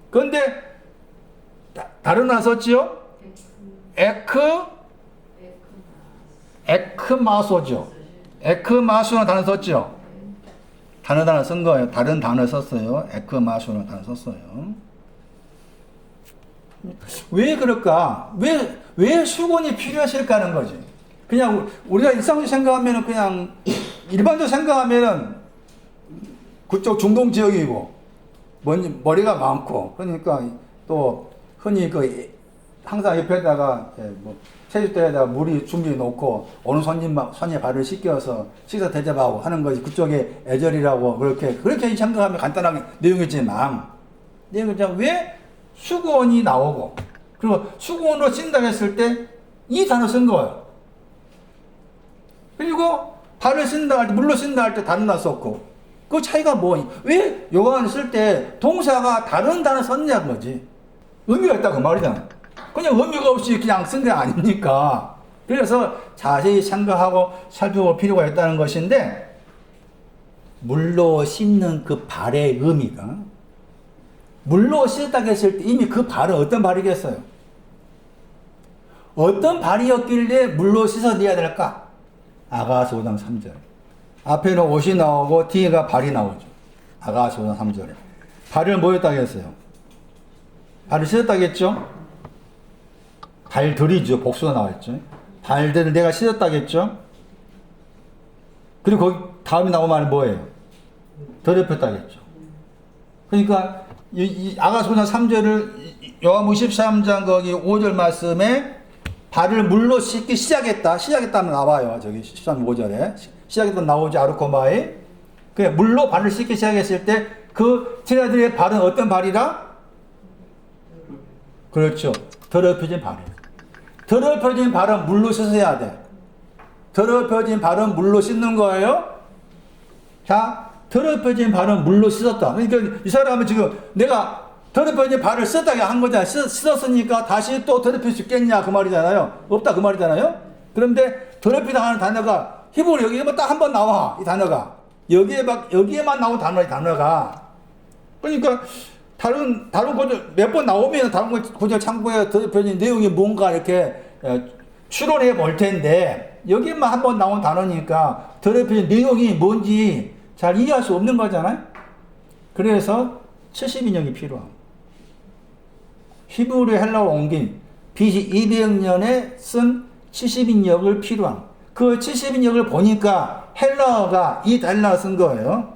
근데 다른 단어 썼지요? 에크마소죠. 에크마소라는 단어 썼죠. 단어 쓴 거예요. 다른 단어 썼어요. 에크마소라는 단어 썼어요. 왜 그럴까? 왜 수건이 필요하실까 하는 거지. 그냥 우리가 일상적으로 생각하면은 그냥 일반적으로 생각하면은 그쪽 중동 지역이고 머리가 많고 그러니까 또 흔히 그 항상 옆에다가 뭐 세숫대에다가 물이 준비해 놓고 오는 손님 발을 씻겨서 식사 대접하고 하는 것이 그쪽의 애절이라고 그렇게 생각하면 간단하게 내용이지만 왜 수건이 나오고 그리고 수건으로 씻는다고 했을 때 이 단어 쓴 거예요. 그리고 발을 씻는다 할 때 물로 씻는다 할 때 다른 단어 썼고 그 차이가 뭐니? 왜 요한을 쓸 때 동사가 다른 단어 썼냐 거지. 의미가 있다 그 말이잖아. 그냥 의미가 없이 그냥 쓴 게 아닙니까? 그래서 자세히 생각하고 살펴볼 필요가 있다는 것인데 물로 씻는 그 발의 의미가 물로 씻었다고 했을 때 이미 그 발은 어떤 발이겠어요? 어떤 발이었길래 물로 씻어내야 될까? 아가서 5장 3절. 앞에는 옷이 나오고 뒤에가 발이 나오죠. 아가서 5장 3절에. 발을 뭐 했다고 했어요? 발을 씻었다고 했죠? 발들이죠. 복수가 나왔죠. 발들을 내가 씻었다고 했죠? 그리고 거기 다음에 나온 말이 뭐예요? 더럽혔다고 했죠. 그러니까 이 아가서 5장 3절을 요한복음 13장 거기 5절 말씀에 발을 물로 씻기 시작했다면 나와요. 저기 13장 5절에. 시작했다 나오지 아르코마에. 그냥 물로 발을 씻기 시작했을 때 그 제자들의 발은 어떤 발이라? 그렇죠. 더럽혀진 발이에요. 더럽혀진 발은 물로 씻어야 돼. 더럽혀진 발은 물로 씻는 거예요. 자, 더럽혀진 발은 물로 씻었다. 그러니까 이 사람은 지금 내가 더럽혀진 발을 씻었다고 한 거잖아요. 씻었으니까 다시 또 더럽힐 수 있겠냐 그 말이잖아요. 없다 그 말이잖아요. 그런데 더럽히다 하는 단어가 히브리 여기에만 딱 한 번 나와. 이 단어가 여기에만 나온 단어가 그러니까 다른 구절 몇 번 나오면 다른 구절 참고해 더럽혀진 내용이 뭔가 이렇게 추론해 볼 텐데 여기만 한 번 나온 단어니까 더럽혀진 내용이 뭔지 잘 이해할 수 없는 거잖아요. 그래서 70인역이 필요합니다. 히브리 헬라어로 옮긴 BC 200년에 쓴 70인역을 필요한 그 70인역을 보니까 헬라어가 이 헬라어 쓴 거예요.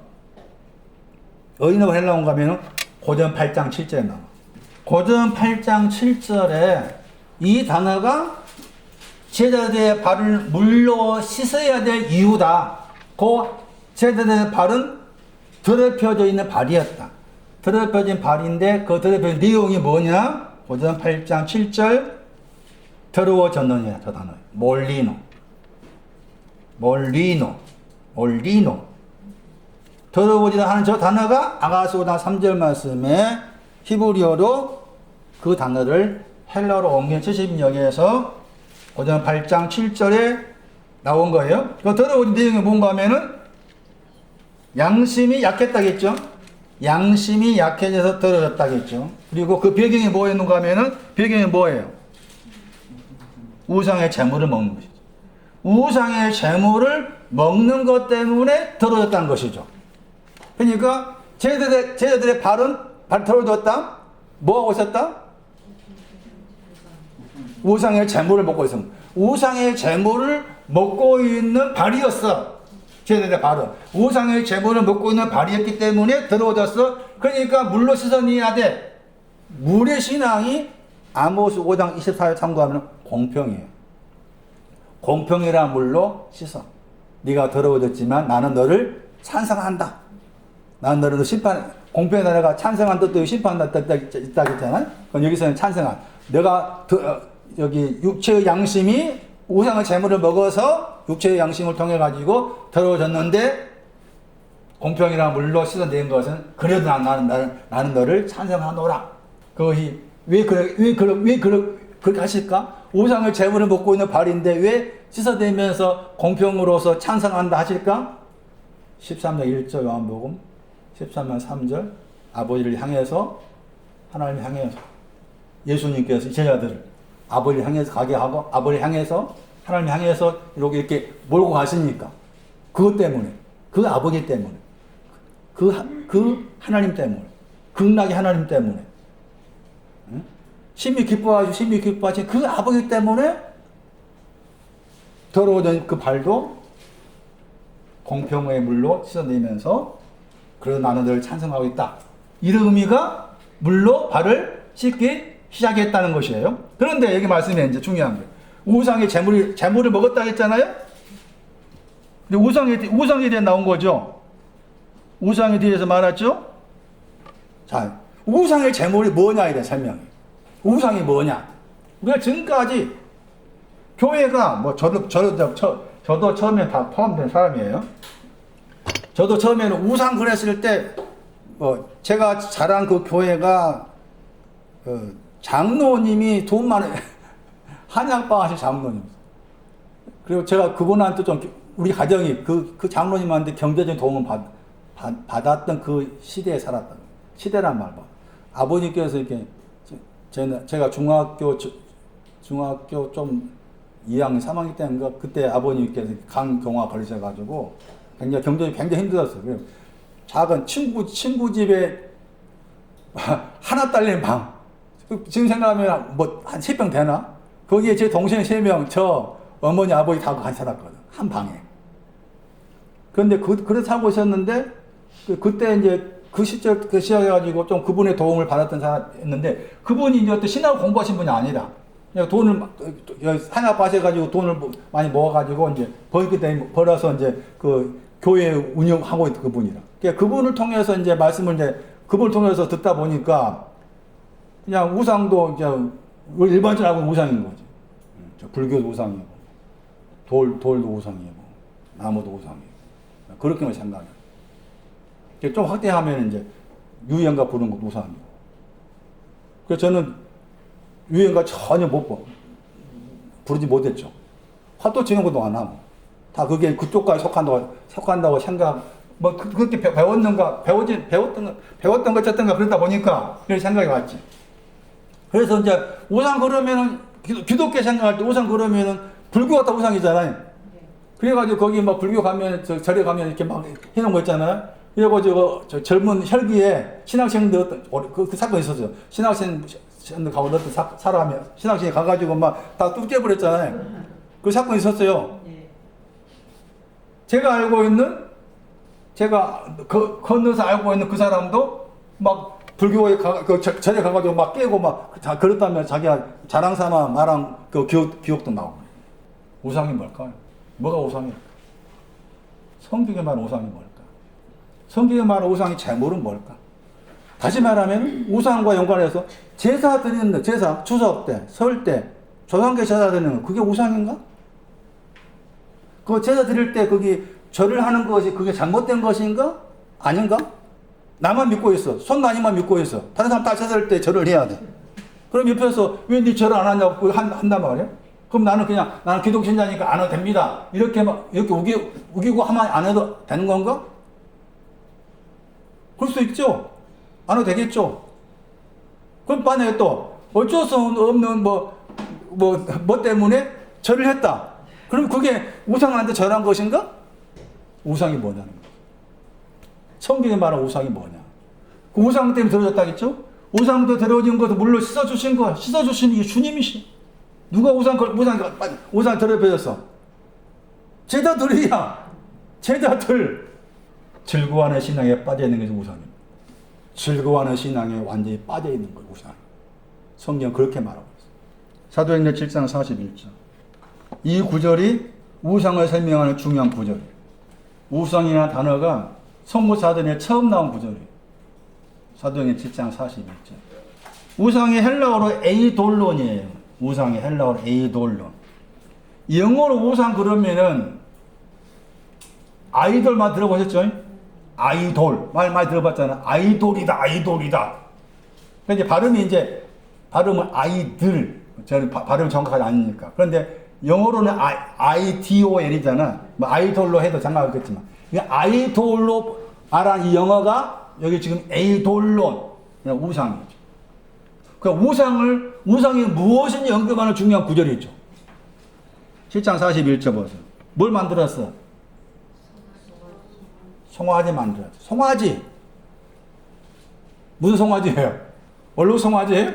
어디서 헬라어 가면은 고전 8장 7절에 나와. 고전 8장 7절에 이 단어가 제자들의 발을 물로 씻어야 될 이유다. 그 제자들의 발은 더럽혀져 있는 발이었다. 더럽혀진 발인데 그 더럽혀진 내용이 뭐냐? 고전 8장 7절 더러워졌느냐 저 단어 몰리노 더러워지다 하는 저 단어가 아가서 5장 3절 말씀에 히브리어로 그 단어를 헬라어로 옮긴 70역에서 고전 8장 7절에 나온 거예요. 그 더러워진 내용이 뭔가 하면은 양심이 약했다겠죠. 양심이 약해져서 더러졌다겠죠. 그리고 그 배경이 뭐였는가 하면은 배경이 뭐예요? 우상의 재물을 먹는 것이죠. 우상의 재물을 먹는 것 때문에 더러졌다는 것이죠. 그러니까 제자들의 발은 더러졌다. 뭐하고 있었다? 우상의 재물을 먹고 있습니다. 우상의 재물을 먹고 있는 발이었어. 제자들의 발은 우상의 재물을 먹고 있는 발이었기 때문에 더러워졌어. 그러니까 물로 씻어내야 돼. 물의 신앙이 아모스 5장 24절 참고하면 공평이에요. 공평이란 물로 씻어. 네가 더러워졌지만 나는 너를 찬성한다. 나는 너를 공평의 단어가 찬성한 뜻도 심판한다 뜻도 있다 했잖아요. 그럼 여기서는 찬성한. 내가 여기 육체의 양심이 우상의 재물을 먹어서 육체의 양심을 통해 가지고 더러워졌는데 공평이란 물로 씻어낸 것은 그래도 나는 너를 찬성하노라. 그것이 그렇게 하실까? 우상을 제물을 먹고 있는 발인데 왜 씻어내면서 공평으로서 찬성한다 하실까? 13장 1절 요한복음 13장 3절 아버지를 향해서 하나님을 향해서 예수님께서 제자들을 아버지를 향해서 가게 하고 아버지를 향해서 하나님을 향해서 이렇게 몰고 가시니까 그것 때문에 그 아버지 때문에 그 하나님 때문에 극락의 하나님 때문에 심히 기뻐하신 그 아버지 때문에 더러워진 그 발도 공평의 물로 씻어내면서 그래도 나는 너를 찬성하고 있다. 이런 의미가 물로 발을 씻기 시작했다는 것이에요. 그런데 여기 말씀에 이제 중요한 게 우상의 재물을 먹었다 했잖아요. 근데 우상에 대해 나온 거죠. 우상에 대해서 말했죠. 자, 우상의 재물이 뭐냐 이래 설명해. 우상이 뭐냐? 우리가 지금까지 교회가 뭐 저도 처음에 다 포함된 사람이에요. 저도 처음에는 우상 그랬을 때 제가 자란 그 교회가 장로님이 돈 많은 한약방 하신 장로님. 그리고 제가 그분한테 좀 우리 가정이 그 장로님한테 경제적인 도움을 받았던 그 시대에 살았던 시대란 말 봐. 아버님께서 이렇게 제가 중학교 좀 2학년 3학년 때인가 그때 아버님께서 간경화 걸리셔가지고 굉장히 경제적으로 굉장히 힘들었어요. 작은 친구 집에 하나 딸린 방. 지금 생각하면 뭐 한 3평 되나? 거기에 제 동생 3명, 저 어머니 아버지 다 같이 살았거든. 한 방에. 그런데 그래서 살고 있었는데 그때 이제 그 시작해가지고 좀 그분의 도움을 받았던 사람이었는데 그분이 이제 어떤 신학 공부하신 분이 아니라 그냥 돈을 한약 빠셔가지고 돈을 많이 모아가지고 이제 벌어서 이제 그 교회 운영하고 있던 그분이라. 그러니까 그분을 통해서 이제 말씀을 이제 그분을 통해서 듣다 보니까 그냥 우상도 이제 일반적으로 알고 우상인 거지. 불교도 우상이고 돌도 우상이고 나무도 우상이고 그렇게만 생각해. 좀 확대하면 이제 유행가 부르는 것도 우상이고. 그래서 저는 유행가 전혀 부르지 못했죠. 화도 치는 것도 안 하고 다 그게 그쪽까지 속한다고 생각. 뭐 그렇게 배웠던 거 어쨌든가 그러다 보니까 그런 생각이 왔지. 그래서 이제 우상 그러면은 기독교 생각할 때 우상 그러면은 불교 같다 우상이잖아요. 그래가지고 거기 막 불교 가면 절에 가면 이렇게 막 해놓은 거 있잖아요. 그래가지고 저 젊은 혈기에 신학생들 그 사건이 있었어요. 신학생들 가고 어떤 사람이 신학생이 가가지고 막 다 뚝 깨버렸잖아요. 그 사건이 있었어요. 제가 건너서 알고 있는 그 사람도 막 불교에 절에 가가지고 막 깨고 막 그렇다면 자기가 자랑삼아 말한 그 기억도 나오고. 우상이 뭘까요? 뭐가 우상일까? 성경에 말하는 우상이 뭘까? 성경에 말하는 우상의 재물은 뭘까? 다시 말하면 우상과 연관해서 제사 드리는 제사, 추석 때, 설 때, 조상계 제사 드리는 거 그게 우상인가? 그 제사 드릴 때 거기 절을 하는 것이 그게 잘못된 것인가? 아닌가? 나만 믿고 있어. 손나니만 믿고 있어. 다른 사람 다 제사할 때 절을 해야 돼. 그럼 옆에서 왜 네 절을 안 하냐고 한단 말이야? 그럼 나는 기독신자니까 안 해도 됩니다. 이렇게 우기고 하면 안 해도 되는 건가? 그럴 수 있죠. 안 해도 되겠죠. 그럼 만약에 또 어쩔 수 없는 뭐 때문에 절을 했다. 그럼 그게 우상한테 절한 것인가? 우상이 뭐냐는 거야. 성경에 말하는 우상이 뭐냐. 그 우상 때문에 들어졌다겠죠? 우상도 들어진 것도 물론 씻어주신 거야. 씻어주신 이게 주님이시. 누가 우상 더럽혀졌어? 제자들이야. 제자들. 즐거워하는 신앙에 빠져있는 것이 우상입니다. 즐거워하는 신앙에 완전히 빠져있는 거예요. 우상. 성경 그렇게 말하고 있어요. 사도행전 7장 41절. 이 구절이 우상을 설명하는 중요한 구절이에요. 우상이라는 단어가 성모사전에 처음 나온 구절이에요. 사도행전 7장 41절. 우상이 헬라어로 에이돌론이에요. 우상이 헬라어로 에이돌론. 영어로 우상 그러면은 아이돌만 들어보셨죠? 아이돌. 말 많이 들어봤잖아. 아이돌이다, 아이돌이다. 그런데 발음은 아이들. 저는 발음이 정확하지 않으니까. 그런데 영어로는 IDOL이잖아. 뭐 아이돌로 해도 상관없겠지만. 아이돌로 말한 이 영어가 여기 지금 에이돌론. 그냥 우상이죠. 그 우상이 무엇인지 언급하는 중요한 구절이 있죠. 7장 41절 보세요. 뭘 만들었어? 송아지 만들었어. 송아지. 무슨 송아지예요? 원로 송아지예요?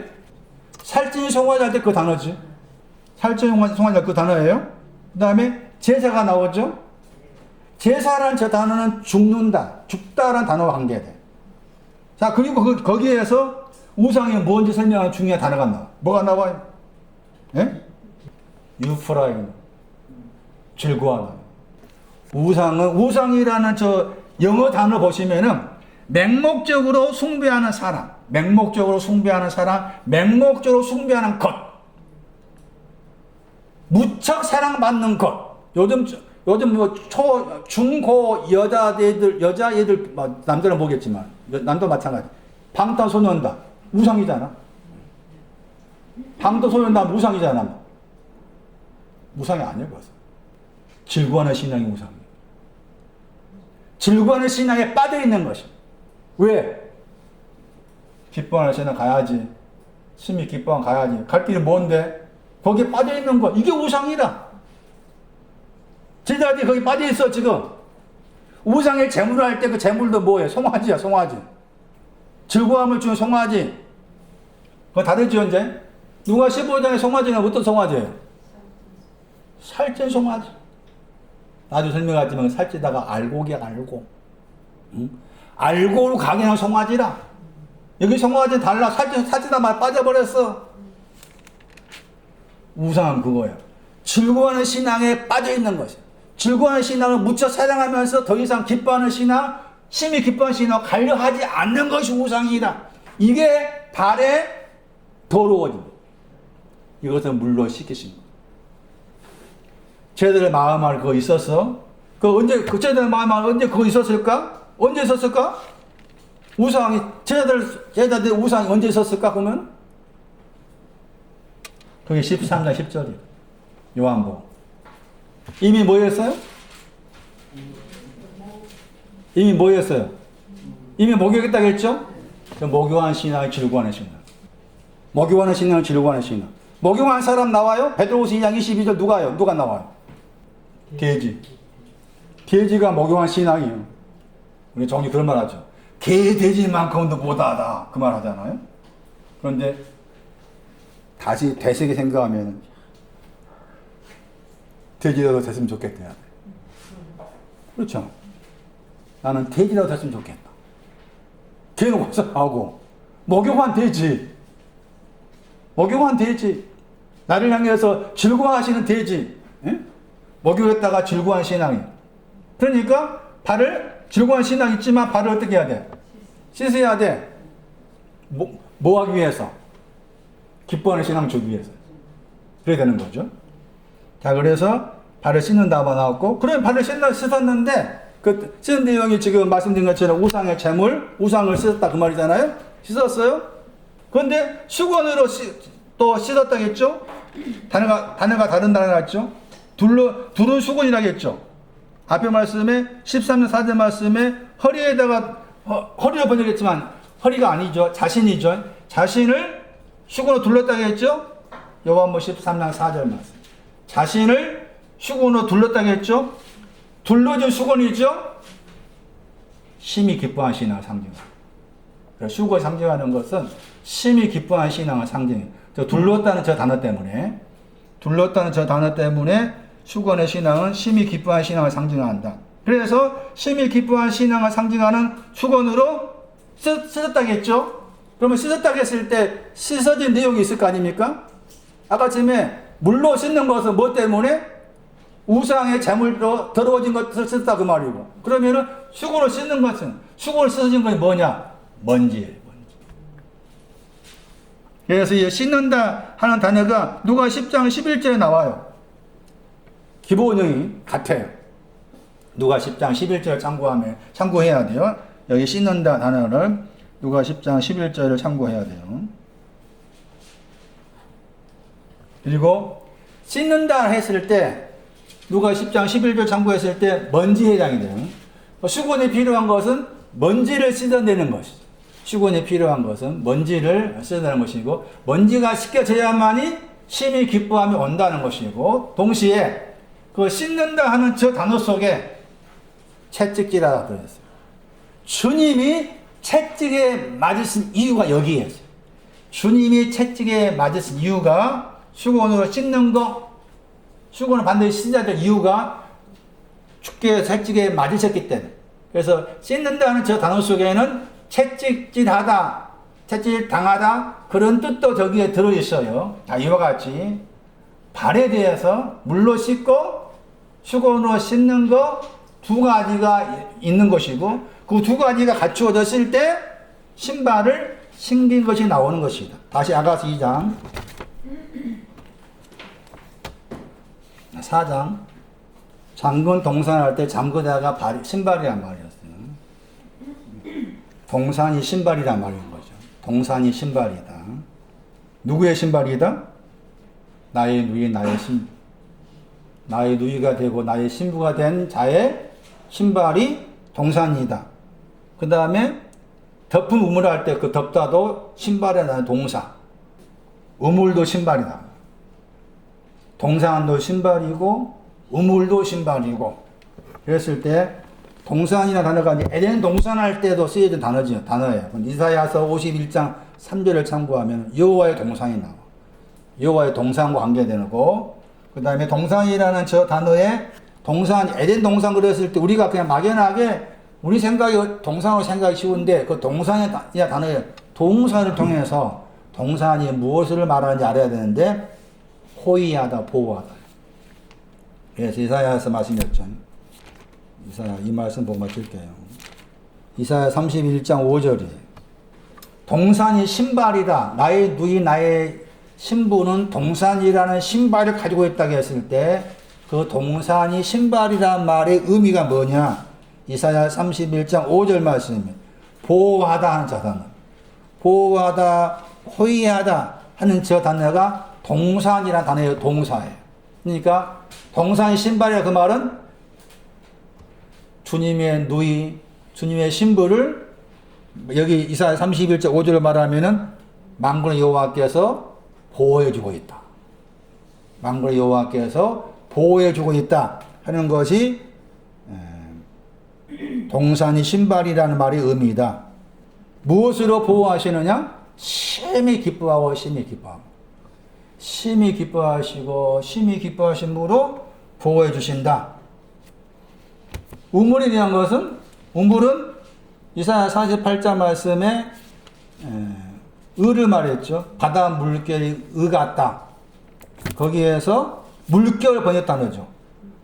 살찐 송아지 할 때 그 단어지. 살찐 송아지가 그 단어예요. 그 다음에 제사가 나오죠. 제사라는 저 단어는 죽는다, 죽다라는 단어와 관계돼. 자, 그리고 거기에서 우상이 뭔지 설명하는 중요한 단어가 나와. 뭐가 나와요? 예? 유프라임. 즐거워하는. 우상이라는 저 영어 단어 보시면은 맹목적으로 숭배하는 사람, 맹목적으로 숭배하는 것, 무척 사랑받는 것. 요즘 뭐 중고 여자애들 남자는 보겠지만 남도 마찬가지. 방탄소년단 우상이잖아. 방탄소년단 우상이잖아. 우상이 아니야 벌써. 즐거워하는 신앙이 우상이에요. 즐거워하는 신앙에 빠져 있는 것이. 왜? 기뻐하는 신앙 가야지. 심히 기뻐하는 가야지. 갈 길이 뭔데? 거기에 빠져 있는 거. 이게 우상이라. 제자들이 거기 빠져 있어 지금. 우상의 제물을 할 때 그 제물도 뭐예요? 송아지야, 송아지. 즐거움을 주는 송아지. 그거 다르죠 이제? 누가 15장의 송아지는 어떤 송아지예요? 살찐 송아지. 나도 설명하지만 살찌다가 알고. 응? 알고로 강행한 송아지라. 여기 송아지는 달라. 살찌다 말 빠져버렸어. 우상은 그거야. 즐거워하는 신앙에 빠져있는 것이야. 즐거워하는 신앙을 무척 사랑하면서 더 이상 기뻐하는 신앙, 심히 기뻐하는 신앙 가려 하지 않는 것이 우상이다. 이게 발에 더러워진 것. 이것을 물로 씻기신 것. 쟤들의 마음을 그거 있었어? 쟤들의 마음을 언제 그거 있었을까? 언제 있었을까? 우상이, 쟤들의 우상이 언제 있었을까? 그러면? 그게 13장 10절이에요. 요한복음. 이미 뭐였어요? 이미 뭐였어요? 이미 목욕했다고 했죠? 목욕한 신앙이 즐거워하는 신앙. 목욕하는 신앙은 즐거워하는 신앙. 목욕한 사람 나와요? 베드로후서 2장 22절 누가 나와요? 돼지. 돼지가 목욕한 신앙이에요. 우리 정리 그런 말 하죠. 개 돼지만큼도 못하다. 그 말 하잖아요. 그런데 다시 되새겨 생각하면 돼지라도 됐으면 좋겠다. 그렇죠. 나는 돼지라도 됐으면 좋겠다. 개는 와서 하고 목욕한 돼지. 나를 향해서 즐거워하시는 돼지. 예? 목욕했다가 즐거워한 신앙이. 그러니까 발을 즐거워한 신앙이 있지만 발을 어떻게 해야 돼? 씻어야 돼. 뭐 하기 위해서? 기뻐하는 신앙 주기 위해서. 그래야 되는 거죠. 자, 그래서 발을 씻는다고 나왔고, 그럼 발을 씻었는데, 그 씻은 내용이 지금 말씀드린 것처럼 우상의 제물, 우상을 씻었다 그 말이잖아요. 씻었어요. 그런데 수건으로 또 씻었다겠죠. 단어가 다른 단어가 있죠. 둘은 수건이라겠죠. 앞에 말씀에 13년 4절 말씀에 허리에다가 허리로 번역했지만 허리가 아니죠. 자신이죠. 자신을 수건으로 둘렀다고 했죠. 요한복음 13장 4절 말씀. 자신을 수건으로 둘렀다고 했죠. 둘러진 수건이죠. 심히 기뻐한 신앙을 상징합니다. 수건이 상징하는 것은 심히 기뻐한 신앙을 상징해요. 둘렀다는 저 단어 때문에 수건의 신앙은 심히 기뻐한 신앙을 상징한다. 그래서 심히 기뻐한 신앙을 상징하는 수건으로 씻었다겠죠? 그러면 씻었다고 했을 때 씻어진 내용이 있을 거 아닙니까? 아까 전에 물로 씻는 것은 뭐 때문에? 우상의 제물로 더러워진 것을 씻었다 그 말이고. 그러면은 수건을 씻는 것은, 수건을 씻어진 것이 뭐냐? 먼지예요. 그래서 이 씻는다 하는 단어가 누가 10장 11절에 나와요. 기본형이 같아요. 누가 10장 11절 참고해야 돼요. 여기 씻는다 단어를 누가 10장 11절을 참고해야 돼요. 그리고 씻는다 했을 때 누가 10장 11절 참고했을 때 먼지에 해당이 돼요. 수건이 필요한 것은 먼지를 씻어내는 것이죠. 수건이 필요한 것은 먼지를 씻어내는 것이고 먼지가 씻겨져야만이 심히 기뻐함이 온다는 것이고 동시에 그 씻는다 하는 저 단어 속에 채찍질하다 들어있어요. 주님이 채찍에 맞으신 이유가 여기에 있어요. 주님이 채찍에 맞으신 이유가 수건으로 씻는 거, 수건을 반드시 씻어야 될 이유가 주께 채찍에 맞으셨기 때문에. 그래서 씻는다는 저 단어 속에는 채찍질하다, 채찍 당하다 그런 뜻도 저기에 들어있어요. 자, 이와 같이 발에 대해서 물로 씻고 수건으로 씻는 거 두 가지가 있는 것이고 그 두 가지가 갖추어졌을 때 신발을 신긴 것이 나오는 것이다. 다시 아가서 2장 4장 장군 동산할 때 잠그다가 신발이란 말이었어요. 동산이 신발이란 말인 거죠. 동산이 신발이다. 누구의 신발이다? 나의 누이, 나의 누이가 되고 나의 신부가 된 자의 신발이 동산이다. 그 다음에 덮은 우물할 때 그 덮다도 신발이라는 동사. 우물도 신발이다. 동산도 신발이고 우물도 신발이고 그랬을 때 동산이라는 단어가 에덴 동산할 때도 쓰여진 단어예요. 이사야서 51장 3절을 참고하면 여호와의 동산이 나와. 여호와의 동산과 관계되고 그 다음에 동산이라는 저 단어에 동산, 에덴 동산 그랬을 때 우리가 그냥 막연하게 우리 생각이 동산으로 생각이 쉬운데 그 동산의 단어에 동사를 통해서 동산이 무엇을 말하는지 알아야 되는데 호위하다, 보호하다. 그래서 이사야에서 말씀이었죠. 이사야 이 말씀 보고 마칠게요. 이사야 31장 5절이에요. 동산이 신발이다. 나의 누이 나의 신부는 동산이라는 신발을 가지고 있다고 했을 때 그 동산이 신발이라는 말의 의미가 뭐냐? 이사야 31장 5절 말씀입니다. 보호하다 하는 저 단어. 보호하다, 호위하다 하는 저 단어가 동산이라는 단어의 동사예요. 그러니까 동산이 신발이라 그 말은 주님의 누이, 주님의 신부를 여기 이사야 31장 5절을 말하면은 만군의 여호와께서 보호해주고 있다. 만군의 여호와께서 보호해주고 있다 하는 것이 동산이 신발이라는 말의 의미이다. 무엇으로 보호하시느냐? 심히 기뻐하고 심히 기뻐하고 심히 기뻐하시고 심히 기뻐하심으로 보호해 주신다. 우물에 대한 것은 우물은 이사야 48장 말씀에 을을 말했죠. 바다 물결이 의 같다. 거기에서 물결 번역한 단어죠.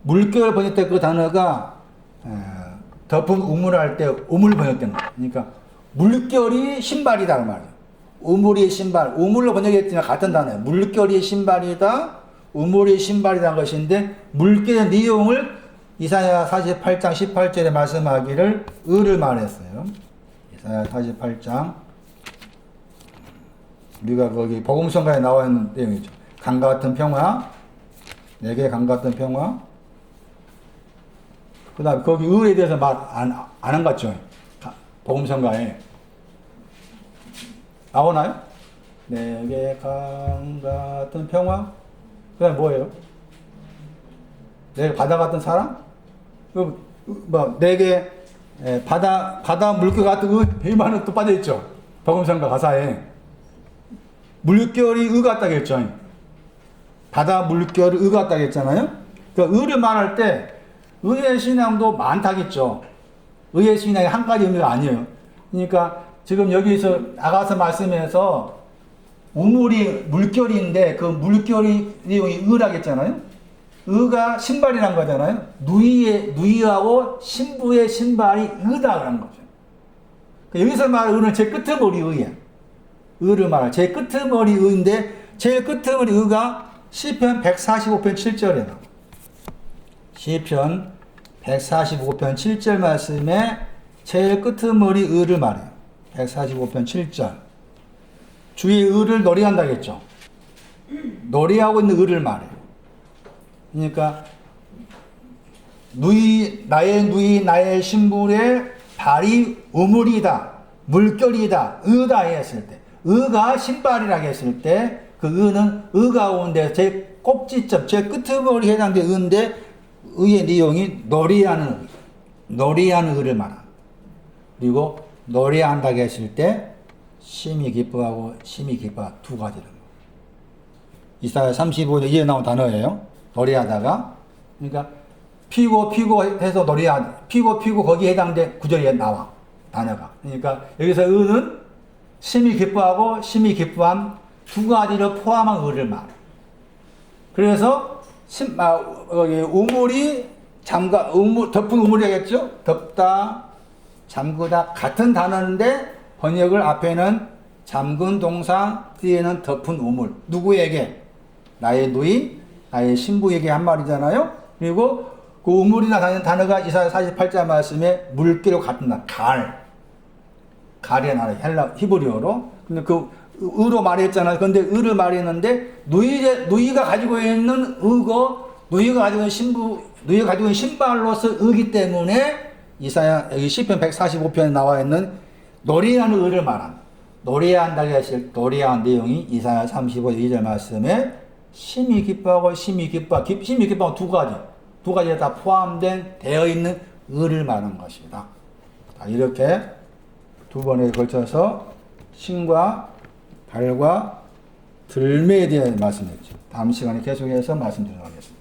물결 번역된 그 단어가 덮은 우물할 때 우물 번역된 거. 그러니까 물결이 신발이다 그 말이에요. 우물이 신발, 우물로 번역했지만 같은 단어예요. 물결이 신발이다, 우물이 신발이라는 것인데 물결의 내용을 이사야 48장 18절에 말씀하기를 을을 말했어요. 이사야 48장 우리가 거기 복음성가에 나와 있는 내용이죠. 강 같은 평화, 내게 강 같은 평화. 그 다음에 거기 을에 대해서 말 안 한 것 같죠. 복음성가에 나오나요? 내게 강 같은 평화. 그 다음에 뭐예요? 내게 바다 같은 사랑? 내게 바다 물결 같은 이 말은 또 빠져있죠. 복음성가 가사에. 물결이 의 같다고 했죠. 바다 물결이 의 같다고 했잖아요. 그 의를 말할 때 의의 신앙도 많다겠죠. 의의 신앙이 한 가지 의미가 아니에요. 그러니까 지금 여기서 아가서 말씀에서 우물이 물결인데 그 물결이 내용이 의라고 했잖아요. 의가 신발이란 거잖아요. 누이하고 신부의 신발이 의다 그런 거죠. 여기서 말하는 의는 제 끄트머리 의야. 의를 말할 제 끄트머리 의인데 제일 끄트머리 의가 시편 145편 7절에 나와. 시편 145편 7절 말씀에 제일 끄트머리 의를 말해요. 145편 7절. 주의 의를 노래한다겠죠. 노래하고 있는 의를 말해요. 그러니까 나의 나의 신불의 발이 우물이다, 물결이다, 의다 했을 때, 의가 신발이라고 했을 때, 그 의는 의 가운데 제 꼭지점, 제 끄트머리에 해당되는 의인데, 의의 내용이 노래하는 의를 말합니다. 그리고 노래한다고 했을 때, 심히 기뻐하고 심히 기뻐 두 가지를. 이사야 35절 이에 나온 단어예요. 노래하다가. 그러니까 피고 해서 피고 거기에 해당된 구절에 나와. 단어가. 그러니까 여기서 의는 심히 기뻐하고 심히 기뻐함 두 가지를 포함한 의를 말해. 그래서 우물이 덮은 우물이겠죠? 덮다, 잠그다 같은 단어인데 번역을 앞에는 잠근 동사, 뒤에는 덮은 우물. 누구에게? 나의 누이, 나의 신부에게 한 말이잖아요. 그리고 그 우물이나 하는 단어가 이사야 48절 말씀에 물기로 같은 단어, 갈이라는 단어, 헬라 히브리어로. 근데 그 의로 말했잖아요. 근데 의를 말했는데 누이가 가지고 있는 의고 누이가 가지고 있는 신부, 누이가 가지고 있는 신발로서 의기 때문에 이사야 여기 시편 145편에 나와 있는 노래하는 의를 말합니다. 노래한다고 했을 노래한 내용이 이사야 35절 2절 말씀에 심히 기뻐하고 심히 기뻐하고 두 가지가 다 포함된 되어 있는 의를 말하는 것입니다. 이렇게 두 번에 걸쳐서 신과 발과 들매에 대해 말씀했죠. 다음 시간에 계속해서 말씀드리도록 하겠습니다.